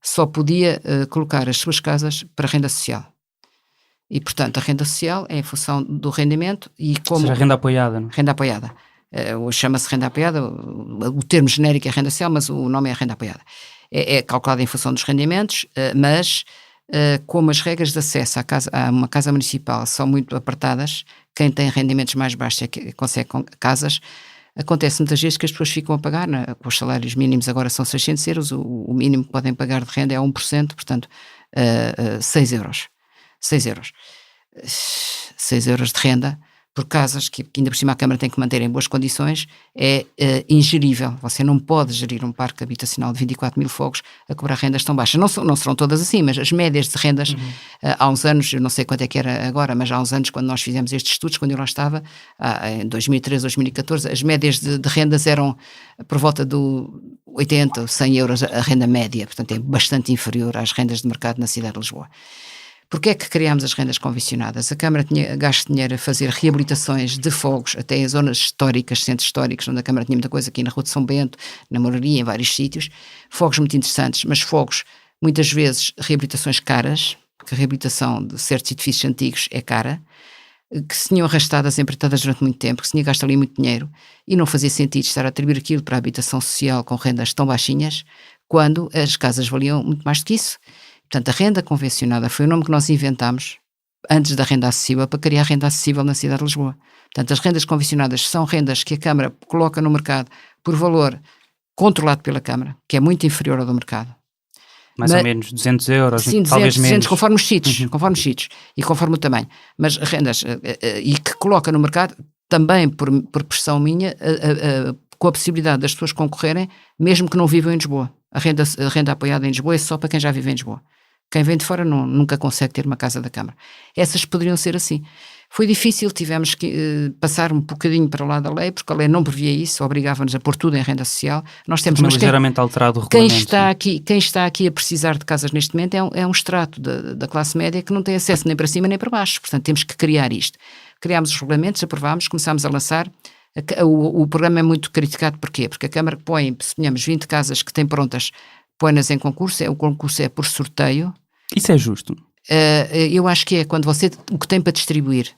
só podia colocar as suas casas para renda social. E, portanto, a renda social é em função do rendimento e como... Ou seja, renda apoiada, não? Renda apoiada. Chama-se renda apoiada, o termo genérico é renda social, mas o nome é renda apoiada. É calculado em função dos rendimentos, mas como as regras de acesso a uma casa municipal são muito apertadas, quem tem rendimentos mais baixos é que consegue casas. Acontece muitas vezes que as pessoas ficam a pagar, os salários mínimos agora são 600 euros, o mínimo que podem pagar de renda é 1%, portanto 6 euros. 6 euros. 6 euros de renda por casas que ainda por cima a Câmara tem que manter em boas condições, é ingerível. Você não pode gerir um parque habitacional de 24 mil fogos a cobrar rendas tão baixas. Não serão todas assim, mas as médias de rendas, há uns anos, eu não sei quanto é que era agora, mas há uns anos, quando nós fizemos estes estudos, quando eu lá estava, em 2013, 2014, as médias de rendas eram por volta do 80 ou 100 euros a renda média, portanto é bastante inferior às rendas de mercado na cidade de Lisboa. Porquê é que criámos as rendas convencionadas? A Câmara tinha gasto dinheiro a fazer reabilitações de fogos até em zonas históricas, centros históricos, onde a Câmara tinha muita coisa, aqui na Rua de São Bento, na Moraria, em vários sítios. Fogos muito interessantes, mas fogos, muitas vezes, reabilitações caras, porque a reabilitação de certos edifícios antigos é cara, que se tinham arrastadas, empreitadas durante muito tempo, que se tinha gasto ali muito dinheiro, e não fazia sentido estar a atribuir aquilo para a habitação social com rendas tão baixinhas, quando as casas valiam muito mais do que isso. Portanto, a renda convencionada foi o nome que nós inventámos antes da renda acessível para criar a renda acessível na cidade de Lisboa. Portanto, as rendas convencionadas são rendas que a Câmara coloca no mercado por valor controlado pela Câmara, que é muito inferior ao do mercado. Mais ou menos 200 euros, sim, talvez 200, menos. conforme os sítios, e conforme o tamanho. Mas rendas, e que coloca no mercado, também por pressão minha, com a possibilidade das pessoas concorrerem, mesmo que não vivam em Lisboa. A renda apoiada em Lisboa é só para quem já vive em Lisboa. Quem vem de fora nunca consegue ter uma casa da Câmara. Essas poderiam ser assim. Foi difícil, tivemos que passar um bocadinho para lá da lei, porque a lei não previa isso, obrigava-nos a pôr tudo em renda social. Nós temos ligeiramente alterado o regulamento. Quem está aqui a precisar de casas neste momento é um extrato da classe média que não tem acesso nem para cima nem para baixo. Portanto, temos que criar isto. Criámos os regulamentos, aprovámos, começámos a lançar. O programa é muito criticado, porquê? Porque a Câmara põe, suponhamos, 20 casas que tem prontas, põe-nas em concurso, o concurso é por sorteio. Isso é justo? Eu acho que é quando o que tem para distribuir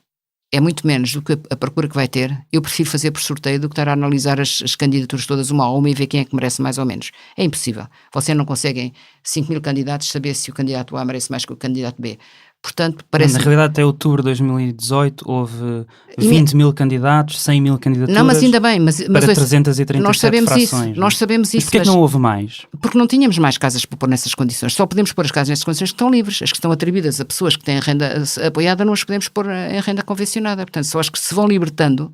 é muito menos do que a procura que vai ter. Eu prefiro fazer por sorteio do que estar a analisar as candidaturas todas uma a uma e ver quem é que merece mais ou menos. É impossível. Você não consegue em 5 mil candidatos saber se o candidato A merece mais que o candidato B. Portanto, parece... Na realidade, até outubro de 2018 houve 20 mil candidatos, 100 mil candidaturas. Não, mas ainda bem, mas para 337 nós sabemos frações. Nós sabemos isso. Mas porquê que não houve mais? Porque não tínhamos mais casas para pôr nessas condições. Só podemos pôr as casas nessas condições que estão livres. As que estão atribuídas a pessoas que têm renda apoiada não as podemos pôr em renda convencionada. Portanto, só as que se vão libertando,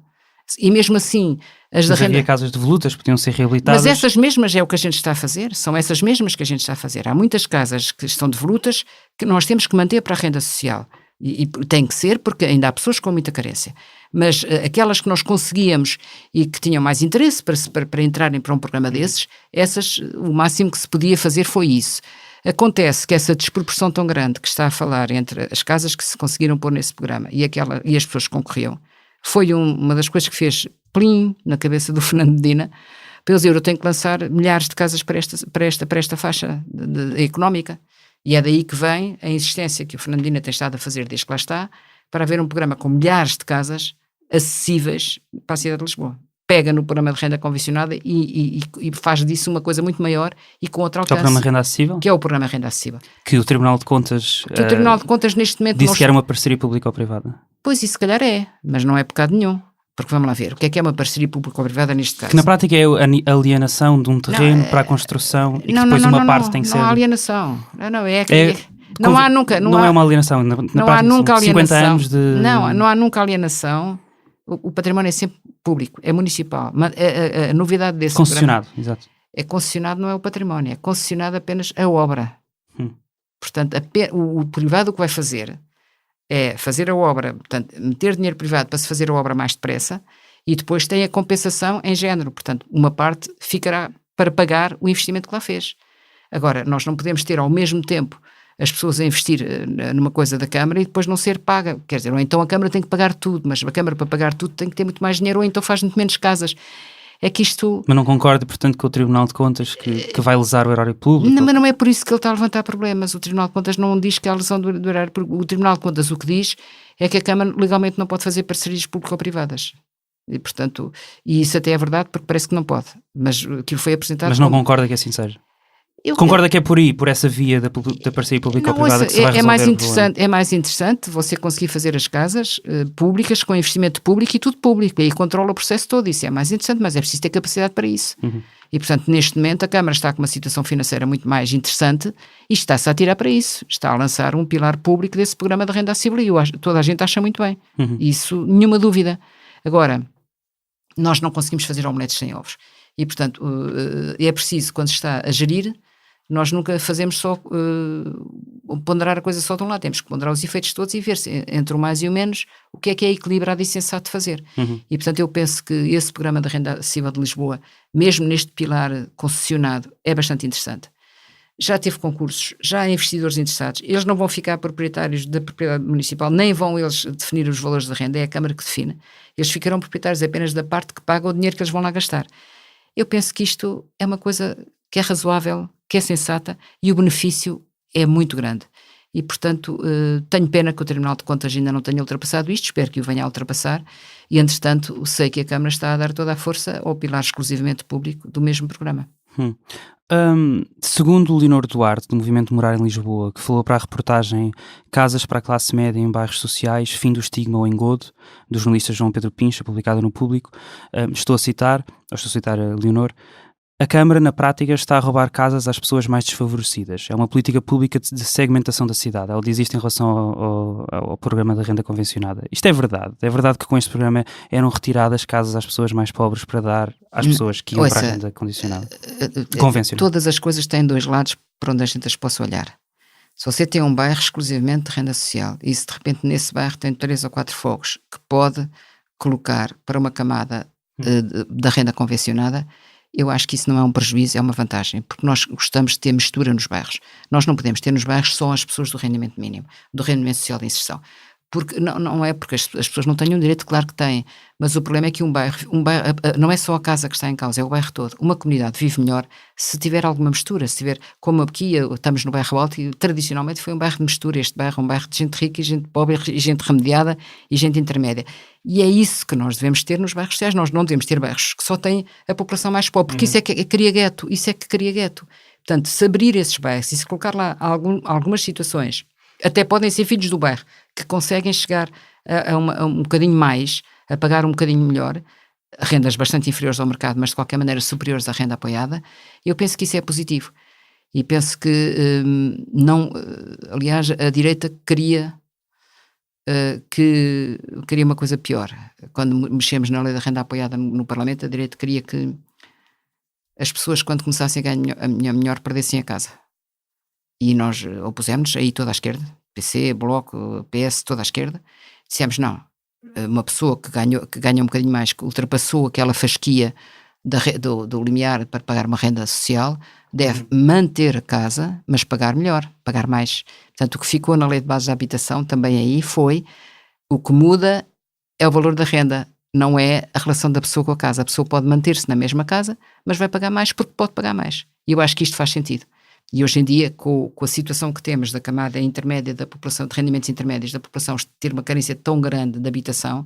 e mesmo assim... Mas havia casas devolutas, podiam ser reabilitadas. Mas essas mesmas é o que a gente está a fazer. São essas mesmas que a gente está a fazer. Há muitas casas que estão devolutas que nós temos que manter para a renda social. E tem que ser, porque ainda há pessoas com muita carência. Mas aquelas que nós conseguíamos e que tinham mais interesse para entrarem para um programa desses, essas, o máximo que se podia fazer foi isso. Acontece que essa desproporção tão grande que está a falar entre as casas que se conseguiram pôr nesse programa e as pessoas que concorriam, foi uma das coisas que fez plim na cabeça do Fernando Medina, para ele dizer, eu tenho que lançar milhares de casas para esta faixa económica. E é daí que vem a insistência que o Fernando Medina tem estado a fazer desde que lá está, para haver um programa com milhares de casas acessíveis para a cidade de Lisboa. Pega no programa de renda convencionada e faz disso uma coisa muito maior e com outro alcance. Que é o programa Renda Acessível? Que é o programa Renda Acessível. Que o Tribunal de Contas... Que o Tribunal de Contas neste momento... Disse que era uma parceria público-privada. Pois, isso se calhar é, mas não é pecado nenhum. Porque vamos lá ver, o que é uma parceria público-privada neste caso? Que na prática é a alienação de um terreno para a construção e que depois uma parte tem que ser... Não há alienação. Não há nunca... Não é uma alienação. Na prática, há nunca alienação. 50 anos de... Não há nunca alienação. O património é sempre público, é municipal. A novidade desse concessionado, programa, exato. É concessionado, não é o património, é concessionado apenas a obra. Portanto, o privado o que vai fazer é fazer a obra, portanto, meter dinheiro privado para se fazer a obra mais depressa e depois tem a compensação em género. Portanto, uma parte ficará para pagar o investimento que lá fez. Agora, nós não podemos ter ao mesmo tempo as pessoas a investir numa coisa da Câmara e depois não ser paga. Quer dizer, ou então a Câmara tem que pagar tudo, mas a Câmara para pagar tudo tem que ter muito mais dinheiro, ou então faz muito menos casas. É que isto... Mas não concorda, portanto, com o Tribunal de Contas que vai lesar o erário público? Não, mas não é por isso que ele está a levantar problemas. O Tribunal de Contas não diz que há lesão do erário público. O Tribunal de Contas o que diz é que a Câmara legalmente não pode fazer parcerias público-privadas. E, portanto, e isso até é verdade porque parece que não pode. Mas aquilo foi apresentado... Mas não concorda que assim seja? Concorda que é por aí, por essa via da parceria público-privada que se vai resolver é mais interessante você conseguir fazer as casas públicas com investimento público e tudo público, e aí controla o processo todo. Isso é mais interessante, mas é preciso ter capacidade para isso. E, portanto, neste momento a Câmara está com uma situação financeira muito mais interessante e está-se a atirar para isso. Está a lançar um pilar público desse programa de renda acessível e toda a gente acha muito bem. Isso, nenhuma dúvida. Agora, nós não conseguimos fazer omeletes sem ovos. E, portanto, é preciso, quando se está a gerir, nós nunca fazemos só ponderar a coisa só de um lado. Temos que ponderar os efeitos todos e ver se, entre o mais e o menos, o que é equilibrado e sensato de fazer. E, portanto, eu penso que esse programa da renda acessível de Lisboa, mesmo neste pilar concessionado, é bastante interessante. Já teve concursos, já há investidores interessados. Eles não vão ficar proprietários da propriedade municipal, nem vão eles definir os valores da renda, é a Câmara que define. Eles ficarão proprietários apenas da parte que paga o dinheiro que eles vão lá gastar. Eu penso que isto é uma coisa que é razoável, que é sensata e o benefício é muito grande. E, portanto, tenho pena que o Tribunal de Contas ainda não tenha ultrapassado isto, espero que o venha a ultrapassar e, entretanto, sei que a Câmara está a dar toda a força ao pilar exclusivamente público do mesmo programa. Segundo o Leonor Duarte, do Movimento Morar em Lisboa, que falou para a reportagem Casas para a Classe Média em Bairros Sociais, Fim do Estigma ao Engodo, do jornalista João Pedro Pincha, publicada no Público, estou a citar a Leonor: a Câmara, na prática, está a roubar casas às pessoas mais desfavorecidas. É uma política pública de segmentação da cidade. Ela diz isto em relação ao programa da renda convencionada. Isto é verdade. É verdade que com este programa eram retiradas casas às pessoas mais pobres para dar às pessoas que iam para a renda convencionada. Todas as coisas têm dois lados para onde a gente as possa olhar. Se você tem um bairro exclusivamente de renda social e se de repente nesse bairro tem 3 ou 4 fogos que pode colocar para uma camada da renda convencionada, eu acho que isso não é um prejuízo, é uma vantagem, porque nós gostamos de ter mistura nos bairros. Nós não podemos ter nos bairros só as pessoas do rendimento mínimo, do rendimento social de inserção. Porque, não é porque as pessoas não tenham direito, claro que têm, mas o problema é que um bairro não é só a casa que está em causa, é o bairro todo. Uma comunidade vive melhor se tiver alguma mistura, se tiver, como aqui estamos no bairro Alto e tradicionalmente foi um bairro de mistura, este bairro é um bairro de gente rica e gente pobre e gente remediada e gente intermédia. E é isso que nós devemos ter nos bairros sociais. Nós não devemos ter bairros que só têm a população mais pobre, porque isso é que cria gueto, Portanto, se abrir esses bairros e se colocar lá algumas situações, até podem ser filhos do bairro, que conseguem chegar a um bocadinho mais, a pagar um bocadinho melhor, rendas bastante inferiores ao mercado, mas de qualquer maneira superiores à renda apoiada, eu penso que isso é positivo. E penso que, aliás, a direita queria uma coisa pior. Quando mexemos na lei da renda apoiada no Parlamento, a direita queria que as pessoas, quando começassem a ganhar melhor, perdessem a casa. E nós opusemos aí toda a esquerda, PC, Bloco, PS, toda a esquerda, dissemos não, uma pessoa que ganha um bocadinho mais, que ultrapassou aquela fasquia do limiar para pagar uma renda social, deve manter a casa, mas pagar melhor, pagar mais. Portanto, o que ficou na lei de bases da habitação também aí foi, o que muda é o valor da renda, não é a relação da pessoa com a casa. A pessoa pode manter-se na mesma casa, mas vai pagar mais porque pode pagar mais. E eu acho que isto faz sentido. E hoje em dia, com a situação que temos da camada intermédia da população, de rendimentos intermédios da população, ter uma carência tão grande de habitação,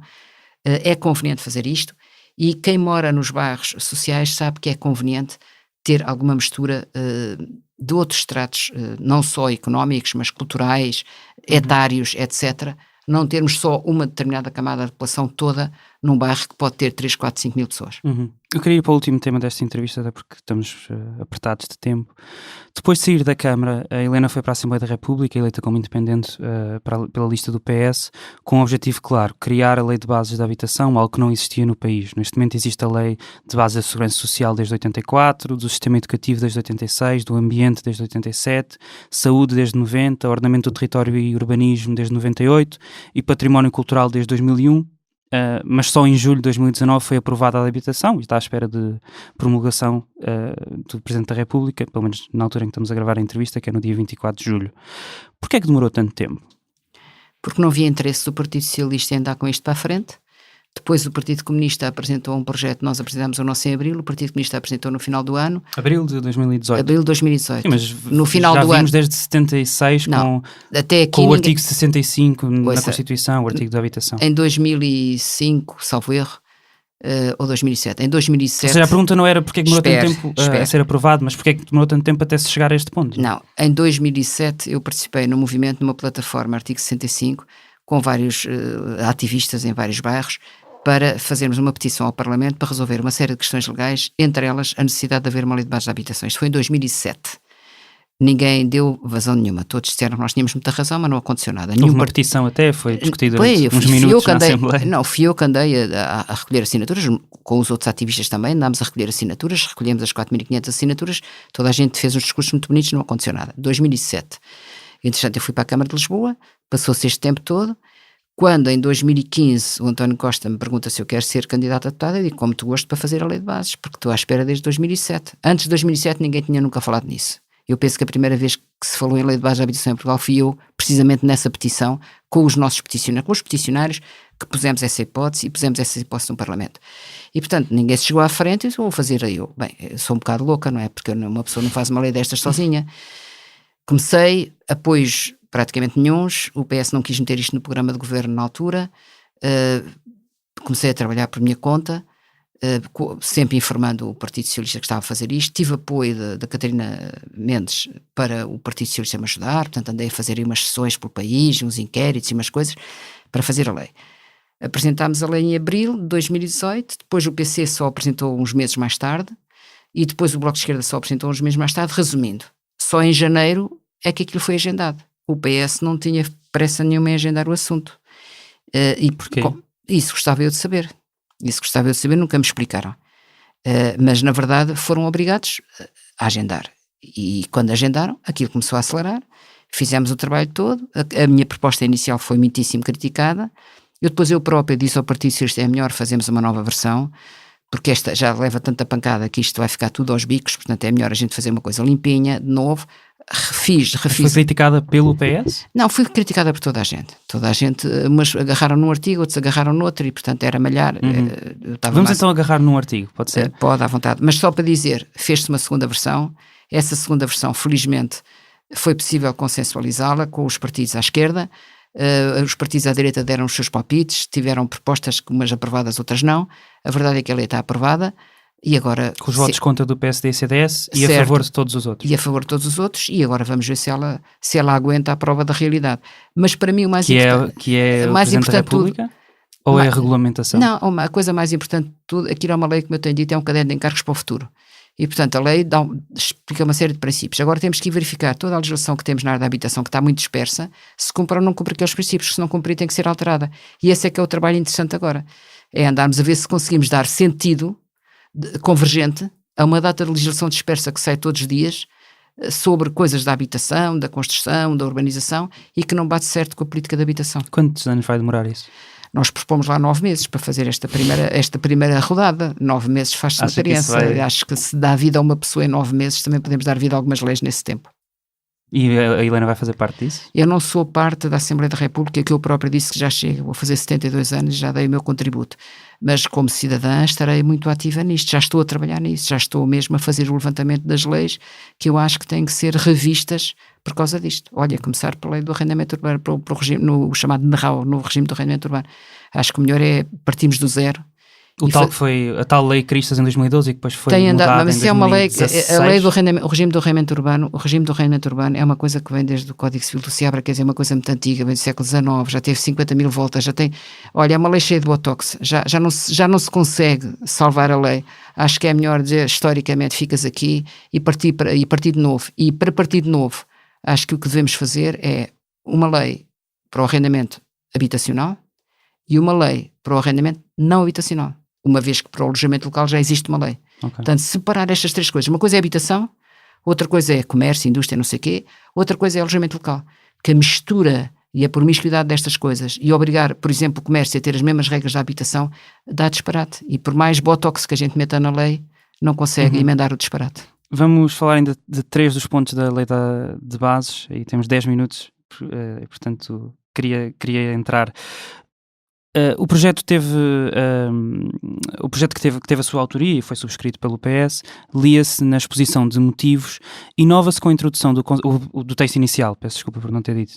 é conveniente fazer isto. E quem mora nos bairros sociais sabe que é conveniente ter alguma mistura de outros estratos, não só económicos, mas culturais, etários, etc. Não termos só uma determinada camada da população toda num bairro que pode ter 3, 4, 5 mil pessoas. Eu queria ir para o último tema desta entrevista, até porque estamos apertados de tempo. Depois de sair da Câmara, a Helena foi para a Assembleia da República, eleita como independente pela lista do PS, com um objetivo claro: criar a Lei de Bases da Habitação, algo que não existia no país. Neste momento existe a Lei de Bases da Segurança Social desde 84, do Sistema Educativo desde 86, do Ambiente desde 87, Saúde desde 90, Ordenamento do Território e Urbanismo desde 98 e Património Cultural desde 2001. Mas só em julho de 2019 foi aprovada a habitação e está à espera de promulgação do Presidente da República, pelo menos na altura em que estamos a gravar a entrevista, que é no dia 24 de julho. Porquê é que demorou tanto tempo? Porque não havia interesse do Partido Socialista em andar com isto para a frente. Depois o Partido Comunista apresentou um projeto, nós apresentámos o nosso em abril, o Partido Comunista apresentou no final do ano. Abril de 2018. Abril de 2018. Sim, mas no final já do vimos ano. Desde 76 não, até aqui com o artigo 65 na Constituição, o artigo da habitação. Em 2005, salvo erro, ou 2007. Em 2007... Ou seja, a pergunta não era porque é que demorou tanto tempo a ser aprovado, mas porque é que demorou tanto tempo até se chegar a este ponto? Não, em 2007 eu participei no movimento, numa plataforma, artigo 65, com vários ativistas em vários bairros, para fazermos uma petição ao Parlamento para resolver uma série de questões legais, entre elas a necessidade de haver uma lei de bases de habitação. Isto foi em 2007. Ninguém deu vazão nenhuma. Todos disseram que nós tínhamos muita razão, mas não aconteceu nada. Houve uma petição até, foi discutida uns minutos na Assembleia. Não, fui eu que andei a recolher assinaturas, com os outros ativistas também, andámos a recolher assinaturas, recolhemos as 4.500 assinaturas, toda a gente fez uns discursos muito bonitos, não aconteceu nada. 2007. Entretanto, eu fui para a Câmara de Lisboa, passou-se este tempo todo. Quando, em 2015, o António Costa me pergunta se eu quero ser candidato a deputado, eu digo, como tu gosto para fazer a lei de bases, porque estou à espera desde 2007. Antes de 2007 ninguém tinha nunca falado nisso. Eu penso que a primeira vez que se falou em lei de bases de habitação em Portugal fui eu, precisamente nessa petição, com os nossos peticionários, com os peticionários, que pusemos essa hipótese e pusemos essa hipótese no Parlamento. E, portanto, ninguém se chegou à frente e disse, vou fazer eu. Bem, eu sou um bocado louca, não é? Porque uma pessoa não faz uma lei destas sozinha. Comecei, apoios praticamente nenhuns, o PS não quis meter isto no programa de governo na altura, comecei a trabalhar por minha conta, sempre informando o Partido Socialista que estava a fazer isto, tive apoio da Catarina Mendes para o Partido Socialista me ajudar, portanto andei a fazer umas sessões pelo país, uns inquéritos e umas coisas para fazer a lei. Apresentámos a lei em abril de 2018, depois o PC só apresentou uns meses mais tarde e depois o Bloco de Esquerda só apresentou uns meses mais tarde. Resumindo, só em janeiro é que aquilo foi agendado. O PS não tinha pressa nenhuma em agendar o assunto. E porquê? Isso gostava eu de saber. Nunca me explicaram. Mas, na verdade, foram obrigados a agendar. E quando agendaram, aquilo começou a acelerar, fizemos o trabalho todo, a minha proposta inicial foi muitíssimo criticada, eu própria disse ao Partido Socialista, é melhor fazermos uma nova versão, porque esta já leva tanta pancada que isto vai ficar tudo aos bicos, portanto é melhor a gente fazer uma coisa limpinha, de novo. Refiz. Foi criticada pelo PS? Não, fui criticada por toda a gente. Toda a gente, umas agarraram num artigo, outros agarraram no outro e, portanto, era malhar. Vamos então agarrar num artigo, pode ser? Pode, à vontade. Mas só para dizer, fez-se uma segunda versão. Essa segunda versão, felizmente, foi possível consensualizá-la com os partidos à esquerda. Os partidos à direita deram os seus palpites, tiveram propostas, umas aprovadas, outras não. A verdade é que a lei está aprovada. E agora, com os votos contra do PSD e CDS e certo, a favor de todos os outros. E a favor de todos os outros, e agora vamos ver se ela aguenta a prova da realidade. Mas para mim o mais importante... Que é o Presidente da República? Ou é a regulamentação? Não, a coisa mais importante de tudo, aquilo é uma lei, como eu tenho dito, é um caderno de encargos para o futuro. E, portanto, a lei explica uma série de princípios. Agora temos que verificar toda a legislação que temos na área da habitação, que está muito dispersa, se cumpre ou não cumpre aqueles princípios, se não cumprir tem que ser alterada. E esse é que é o trabalho interessante agora. É andarmos a ver se conseguimos dar sentido convergente a uma data de legislação dispersa que sai todos os dias sobre coisas da habitação, da construção, da urbanização e que não bate certo com a política de habitação. Quantos anos vai demorar isso? Nós propomos lá 9 meses para fazer esta primeira rodada. 9 meses faz-se diferença. Acho que se dá vida a uma pessoa em 9 meses, também podemos dar vida a algumas leis nesse tempo. E a Helena vai fazer parte disso? Eu não sou parte da Assembleia da República, que eu própria disse que já chego, vou fazer 72 anos e já dei o meu contributo. Mas como cidadã estarei muito ativa nisto, já estou a trabalhar nisso, já estou mesmo a fazer o levantamento das leis que eu acho que têm que ser revistas por causa disto. Olha, começar pela lei do arrendamento urbano, para o regime, no chamado NRAU, no regime do arrendamento urbano. Acho que o melhor é partirmos do zero. Que foi a tal lei Cristas em 2012 e que depois foi mudada mas em 2016. É uma lei, a lei do arrendamento, o regime do arrendamento urbano é uma coisa que vem desde o Código Civil do Seabra, quer dizer, uma coisa muito antiga, vem do século XIX, já teve 50 mil voltas, olha, é uma lei cheia de botox, já não se consegue salvar a lei. Acho que é melhor dizer, historicamente, ficas aqui e partir de novo. E para partir de novo, acho que o que devemos fazer é uma lei para o arrendamento habitacional e uma lei para o arrendamento não habitacional. Uma vez que para o alojamento local já existe uma lei. Okay. Portanto, separar estas três coisas. Uma coisa é habitação, outra coisa é comércio, indústria, não sei o quê, outra coisa é alojamento local. Que a mistura e a promiscuidade destas coisas e obrigar, por exemplo, o comércio a ter as mesmas regras da habitação dá disparate. E por mais botox que a gente meta na lei, não consegue emendar o disparate. Vamos falar ainda de 3 dos pontos da lei de bases, e temos 10 minutos, portanto queria entrar. O projeto que teve a sua autoria e foi subscrito pelo PS, lia-se na exposição de motivos, inova-se com a introdução do texto inicial, peço desculpa por não ter dito,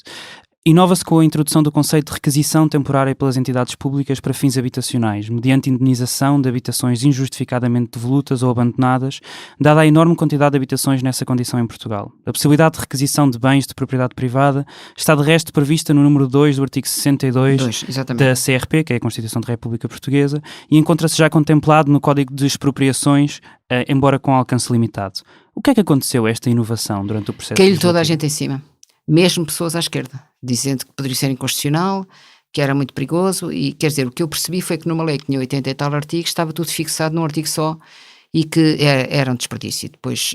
Inova-se com a introdução do conceito de requisição temporária pelas entidades públicas para fins habitacionais, mediante indenização de habitações injustificadamente devolutas ou abandonadas, dada a enorme quantidade de habitações nessa condição em Portugal. A possibilidade de requisição de bens de propriedade privada está de resto prevista no número 2 do artigo 62 da CRP, que é a Constituição da República Portuguesa, e encontra-se já contemplado no Código de Expropriações, embora com alcance limitado. O que é que aconteceu a esta inovação durante o processo? Caiu-lhe toda a gente em cima. Mesmo pessoas à esquerda, dizendo que poderia ser inconstitucional, que era muito perigoso, e quer dizer, o que eu percebi foi que numa lei que tinha 80 e tal artigos, estava tudo fixado num artigo só e que era um desperdício. Depois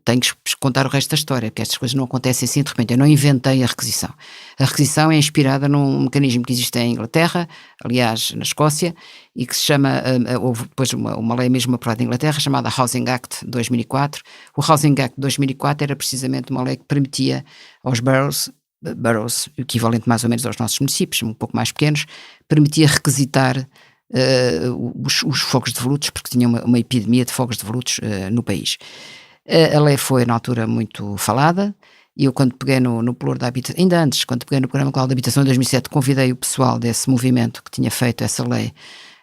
tenho que contar o resto da história, porque estas coisas não acontecem assim de repente. Eu não inventei a requisição. A requisição é inspirada num mecanismo que existe em Inglaterra, aliás, na Escócia, e que se chama, houve depois uma lei mesmo aprovada em Inglaterra, chamada Housing Act 2004. O Housing Act 2004 era precisamente uma lei que permitia aos boroughs, o equivalente mais ou menos aos nossos municípios, um pouco mais pequenos, permitia requisitar os fogos devolutos, porque tinha uma epidemia de fogos devolutos no país. A lei foi na altura muito falada, e eu quando peguei no pluro da habitação, ainda antes, quando peguei no Programa Local de Habitação em 2007, convidei o pessoal desse movimento que tinha feito essa lei,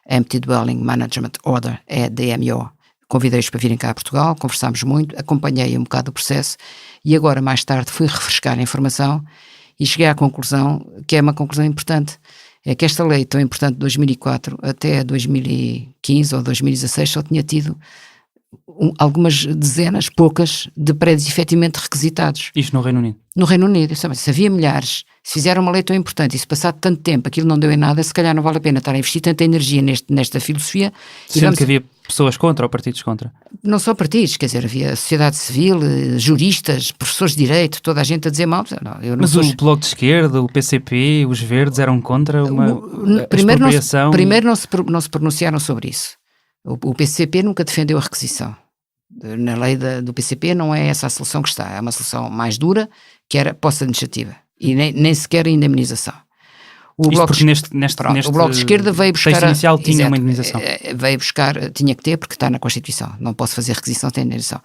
Empty Dwelling Management Order, DMO, convidei-os para virem cá a Portugal, conversámos muito, acompanhei um bocado o processo, e agora mais tarde fui refrescar a informação e cheguei à conclusão, que é uma conclusão importante, é que esta lei tão importante de 2004 até 2015 ou 2016 só tinha tido algumas dezenas, poucas, de prédios efetivamente requisitados. Isto no Reino Unido? No Reino Unido. Se havia milhares, se fizeram uma lei tão importante e se passado tanto tempo aquilo não deu em nada, se calhar não vale a pena estar a investir tanta energia nesta filosofia. Sendo que havia pessoas contra ou partidos contra? Não só partidos, quer dizer, havia sociedade civil, juristas, professores de direito, toda a gente a dizer mal. Mas o Bloco de Esquerda, o PCP, os Verdes eram contra uma expropriação? Primeiro não se pronunciaram sobre isso. O PCP nunca defendeu a requisição. Na lei do PCP não é essa a solução que está, é uma solução mais dura, que era posse de iniciativa, e nem sequer a indemnização. O Bloco de Esquerda veio buscar... O texto inicial tinha uma indemnização. Veio buscar, tinha que ter, porque está na Constituição. Não posso fazer requisição sem indemnização.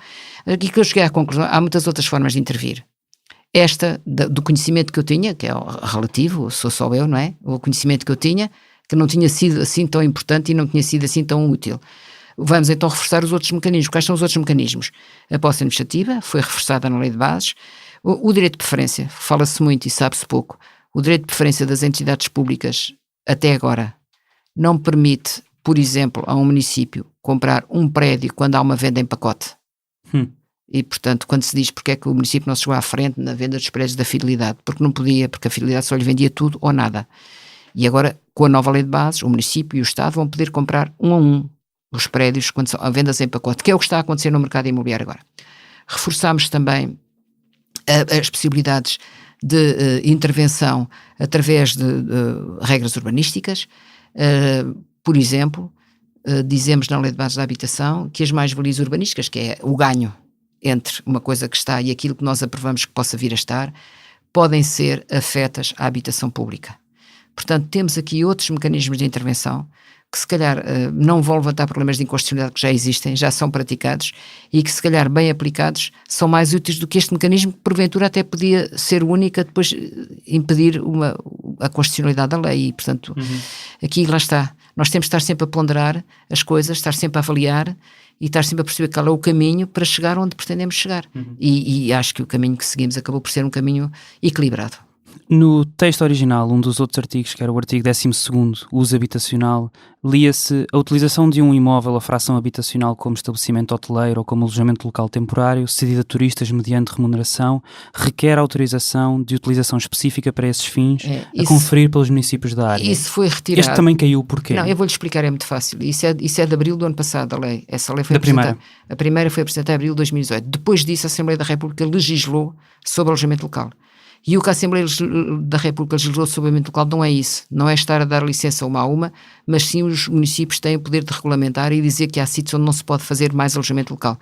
Aqui que eu cheguei à conclusão, há muitas outras formas de intervir. Esta, do conhecimento que eu tinha, que é relativo, sou só eu, não é? O conhecimento que eu tinha, que não tinha sido assim tão importante e não tinha sido assim tão útil. Vamos então reforçar os outros mecanismos. Quais são os outros mecanismos? A posse administrativa foi reforçada na lei de bases. O direito de preferência, fala-se muito e sabe-se pouco. O direito de preferência das entidades públicas, até agora, não permite, por exemplo, a um município comprar um prédio quando há uma venda em pacote. E, portanto, quando se diz porque é que o município não se chegou à frente na venda dos prédios da Fidelidade, porque não podia, porque a Fidelidade só lhe vendia tudo ou nada. E agora, com a nova lei de bases, o município e o Estado vão poder comprar um a um os prédios quando são vendas em pacote, que é o que está a acontecer no mercado imobiliário agora. Reforçámos também as possibilidades de intervenção através de regras urbanísticas. Por exemplo, dizemos na lei de bases da habitação que as mais-valias urbanísticas, que é o ganho entre uma coisa que está e aquilo que nós aprovamos que possa vir a estar, podem ser afetas à habitação pública. Portanto, temos aqui outros mecanismos de intervenção que se calhar não vão levantar problemas de inconstitucionalidade que já existem, já são praticados e que se calhar bem aplicados são mais úteis do que este mecanismo que porventura até podia ser único a depois impedir a constitucionalidade da lei e portanto aqui lá está, nós temos de estar sempre a ponderar as coisas, estar sempre a avaliar e estar sempre a perceber qual é o caminho para chegar onde pretendemos chegar e acho que o caminho que seguimos acabou por ser um caminho equilibrado. No texto original, um dos outros artigos, que era o artigo 12º, uso habitacional, lia-se: a utilização de um imóvel ou fração habitacional como estabelecimento hoteleiro ou como alojamento local temporário, cedido a turistas mediante remuneração, requer autorização de utilização específica para esses fins, a conferir pelos municípios da área. Isso foi retirado. Este também caiu porquê? Não, eu vou-lhe explicar, é muito fácil. Isso é de abril do ano passado, a lei. Essa lei foi apresentada. A primeira foi apresentada em abril de 2018. Depois disso, a Assembleia da República legislou sobre alojamento local. E o que a Assembleia da República legislou sobre o alojamento local não é isso, não é estar a dar licença uma a uma, mas sim os municípios têm o poder de regulamentar e dizer que há sítios onde não se pode fazer mais alojamento local.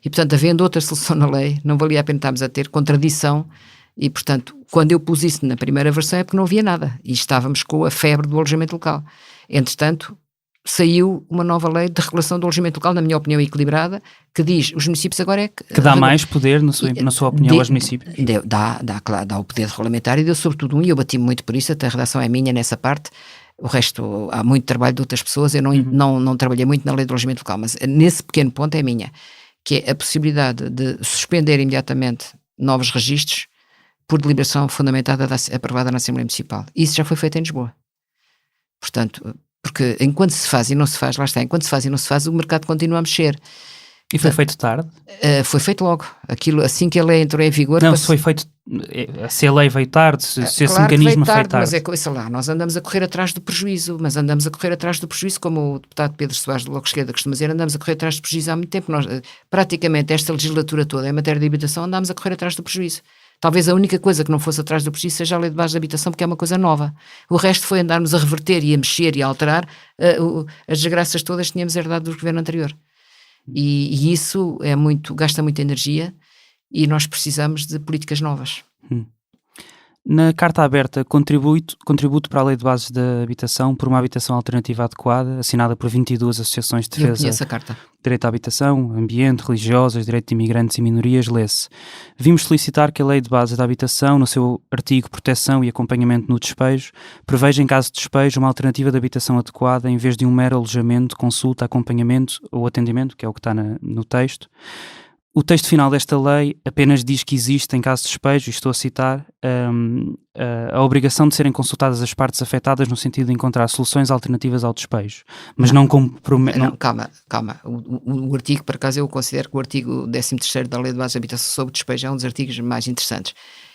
E, portanto, havendo outra solução na lei, não valia a pena estarmos a ter contradição e, portanto, quando eu pus isso na primeira versão é porque não havia nada e estávamos com a febre do alojamento local. Entretanto, saiu uma nova lei de regulação do alojamento local, na minha opinião equilibrada, que diz, os municípios agora é que dá mais poder, na sua opinião, aos municípios. Claro, dá o poder regulamentar e deu sobretudo e eu bati muito por isso, até a redação é minha nessa parte, o resto há muito trabalho de outras pessoas, eu não trabalhei muito na lei do alojamento local, mas nesse pequeno ponto é minha, que é a possibilidade de suspender imediatamente novos registros por deliberação fundamentada aprovada na Assembleia Municipal. Isso já foi feito em Lisboa. Portanto, porque enquanto se faz e não se faz, lá está, enquanto se faz e não se faz, o mercado continua a mexer. E foi feito tarde? Foi feito logo. Aquilo, assim que a lei entrou em vigor... Não, se foi feito... Se a lei veio tarde, se esse mecanismo foi tarde. Mas é coisa lá, nós andamos a correr atrás do prejuízo, como o deputado Pedro Soares do Bloco de Esquerda costuma dizer, andamos a correr atrás do prejuízo há muito tempo. Nós, praticamente, esta legislatura toda, em matéria de habitação, andamos a correr atrás do prejuízo. Talvez a única coisa que não fosse atrás do prejuízo seja a lei de base de habitação, porque é uma coisa nova. O resto foi andarmos a reverter e a mexer e a alterar as desgraças todas que tínhamos herdado do governo anterior. E isso gasta muita energia e nós precisamos de políticas novas. Na carta aberta, contributo para a Lei de Bases da Habitação por uma habitação alternativa adequada, assinada por 22 associações de defesa. Eu conheço a carta. Direito à habitação, ambiente, religiosas, direito de imigrantes e minorias, lê-se. Vimos solicitar que a Lei de Bases da Habitação, no seu artigo Proteção e Acompanhamento no Despejo, preveja em caso de despejo uma alternativa de habitação adequada em vez de um mero alojamento, consulta, acompanhamento ou atendimento, que é o que está no texto. O texto final desta lei apenas diz que existe, em caso de despejo, e estou a citar, a obrigação de serem consultadas as partes afetadas no sentido de encontrar soluções alternativas ao despejo. Mas não compromete... Calma. O artigo, por acaso, eu considero que o artigo 13º da Lei de Bases de Habitação sobre despejo é um dos artigos mais interessantes.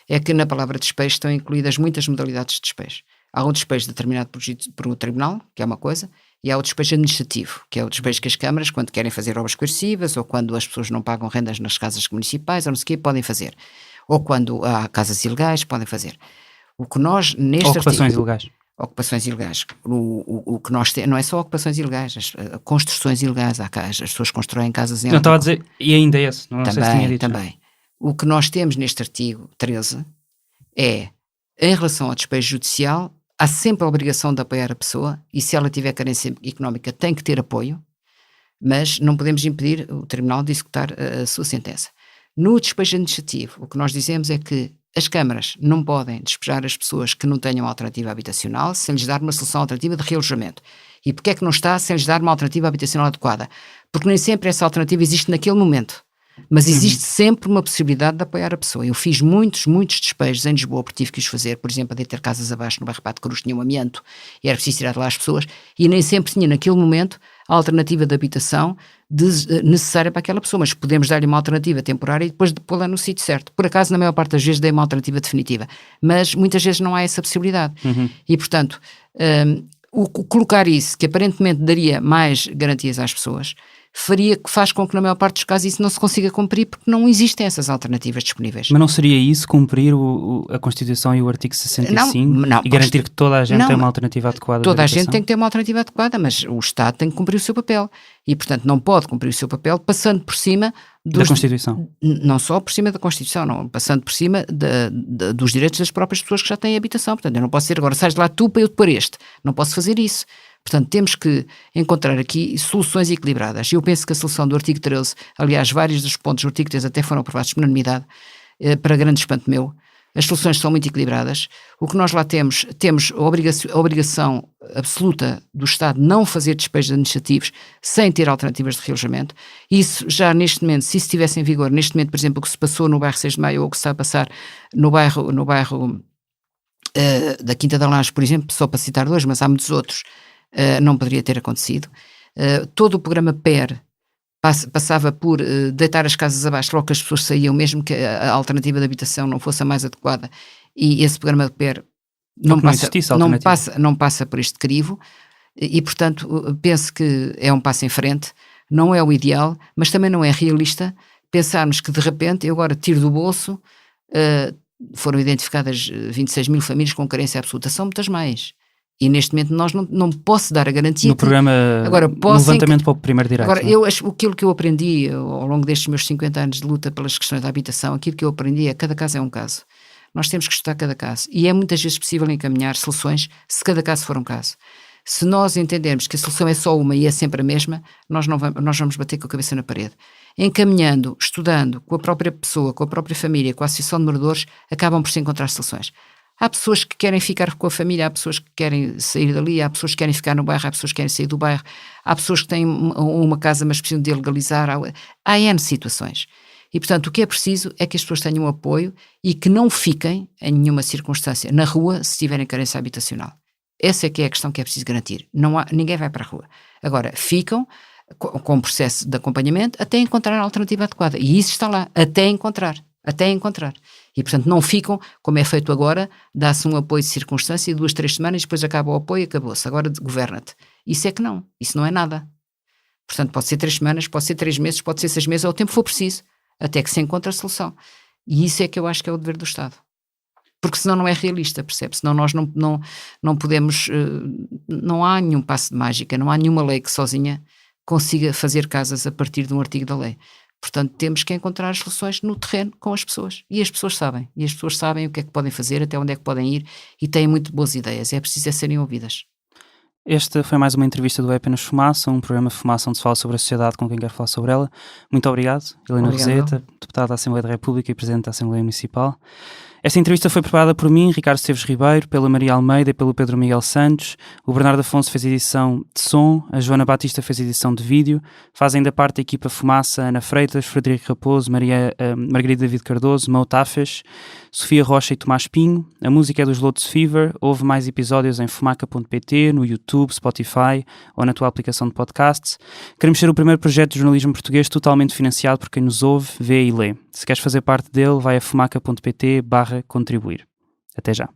É que na palavra despejo estão incluídas muitas modalidades de despejo. Há um despejo determinado por um tribunal, que é uma coisa, e há o despejo administrativo, que é o despejo que as câmaras, quando querem fazer obras coercivas, ou quando as pessoas não pagam rendas nas casas municipais, ou não sei o quê, podem fazer. Ou quando há casas ilegais, podem fazer. O que nós, neste Ocupações ilegais. Ocupações ilegais. O que nós temos, não é só ocupações ilegais, as construções ilegais. As pessoas constroem casas em... Não, estava a dizer, e ainda esse, não sei se tinha dito. Também. O que nós temos neste artigo 13 é, em relação ao despejo judicial, há sempre a obrigação de apoiar a pessoa e se ela tiver carência económica tem que ter apoio, mas não podemos impedir o tribunal de executar a sua sentença. No despejo administrativo, o que nós dizemos é que as câmaras não podem despejar as pessoas que não tenham alternativa habitacional sem lhes dar uma solução alternativa de realojamento. E porquê é que não está sem lhes dar uma alternativa habitacional adequada? Porque nem sempre essa alternativa existe naquele momento. Mas existe sempre uma possibilidade de apoiar a pessoa. Eu fiz muitos despejos em Lisboa porque tive que os fazer, por exemplo, a ter casas abaixo no bairro Pato Cruz, tinha um amianto e era preciso tirar de lá as pessoas e nem sempre tinha naquele momento a alternativa de habitação necessária para aquela pessoa, mas podemos dar-lhe uma alternativa temporária e depois de pô-la no sítio certo. Por acaso, na maior parte das vezes dei uma alternativa definitiva, mas muitas vezes não há essa possibilidade. E portanto, colocar isso, que aparentemente daria mais garantias às pessoas, faz com que na maior parte dos casos isso não se consiga cumprir porque não existem essas alternativas disponíveis. Mas não seria isso cumprir a Constituição e o artigo 65 não, e garantir que toda a gente tem uma alternativa adequada? Toda a gente tem que ter uma alternativa adequada, mas o Estado tem que cumprir o seu papel e, portanto, não pode cumprir o seu papel passando por cima da Constituição. Não só por cima da Constituição, não, passando por cima dos direitos das próprias pessoas que já têm habitação. Portanto, eu não posso dizer agora, sais de lá tu para eu te pôr este. Não posso fazer isso. Portanto, temos que encontrar aqui soluções equilibradas. Eu penso que a solução do artigo 13, aliás, vários dos pontos do artigo 13 até foram aprovados por unanimidade, para grande espanto meu, as soluções são muito equilibradas. O que nós lá temos a obrigação absoluta do Estado não fazer despejos administrativos sem ter alternativas de realojamento. Isso já neste momento, se isso estivesse em vigor, neste momento, por exemplo, o que se passou no bairro 6 de Maio ou o que se está a passar no bairro da Quinta da Laje, por exemplo, só para citar dois, mas há muitos outros, não poderia ter acontecido. Todo o programa PER passava por deitar as casas abaixo logo que as pessoas saíam, mesmo que a alternativa de habitação não fosse a mais adequada, e esse programa de PER não passa por este crivo, e portanto penso que é um passo em frente, não é o ideal, mas também não é realista pensarmos que de repente eu agora tiro do bolso, foram identificadas 26 mil famílias com carência absoluta, são muitas mais. E neste momento nós não posso dar a garantia. No programa agora, no levantamento para o primeiro direito. Agora, aquilo que eu aprendi ao longo destes meus 50 anos de luta pelas questões da habitação, aquilo que eu aprendi é que cada caso é um caso. Nós temos que estudar cada caso. E é muitas vezes possível encaminhar soluções se cada caso for um caso. Se nós entendermos que a solução é só uma e é sempre a mesma, nós vamos bater com a cabeça na parede. Encaminhando, estudando, com a própria pessoa, com a própria família, com a associação de moradores, acabam por se encontrar soluções. Há pessoas que querem ficar com a família, há pessoas que querem sair dali, há pessoas que querem ficar no bairro, há pessoas que querem sair do bairro, há pessoas que têm uma casa mas precisam de legalizar, há N situações. E, portanto, o que é preciso é que as pessoas tenham apoio e que não fiquem, em nenhuma circunstância, na rua se tiverem carência habitacional. Essa é que é a questão que é preciso garantir. Ninguém vai para a rua. Agora, ficam com um processo de acompanhamento até encontrar a alternativa adequada. E isso está lá, até encontrar. E, portanto, não ficam, como é feito agora, dá-se um apoio de circunstância, 2, 3 semanas, depois acaba o apoio e acabou-se. Agora governa-te. Isso é que não. Isso não é nada. Portanto, pode ser 3 semanas, pode ser 3 meses, pode ser 6 meses, ou o tempo for preciso, até que se encontre a solução. E isso é que eu acho que é o dever do Estado. Porque senão não é realista, percebe? Senão nós não podemos, não há nenhum passo de mágica, não há nenhuma lei que sozinha consiga fazer casas a partir de um artigo da lei. Portanto, temos que encontrar as soluções no terreno com as pessoas. E as pessoas sabem. E as pessoas sabem o que é que podem fazer, até onde é que podem ir, e têm muito boas ideias. É preciso serem ouvidas. Esta foi mais uma entrevista do É Apenas Fumaça, um programa de fumaça onde se fala sobre a sociedade com quem quer falar sobre ela. Muito obrigado, Helena Roseta, deputada da Assembleia da República e Presidente da Assembleia Municipal. Esta entrevista foi preparada por mim, Ricardo Esteves Ribeiro, pela Maria Almeida e pelo Pedro Miguel Santos. O Bernardo Afonso fez a edição de som, a Joana Batista fez a edição de vídeo. Fazem da parte da equipa Fumaça Ana Freitas, Frederico Raposo, Margarida David Cardoso, Mau Tafes, Sofia Rocha e Tomás Pinho. A música é dos Lotus Fever. Houve mais episódios em fumaca.pt, no YouTube, Spotify ou na tua aplicação de podcasts. Queremos ser o primeiro projeto de jornalismo português totalmente financiado por quem nos ouve, vê e lê. Se queres fazer parte dele, vai a fumaca.pt/contribuir. Até já.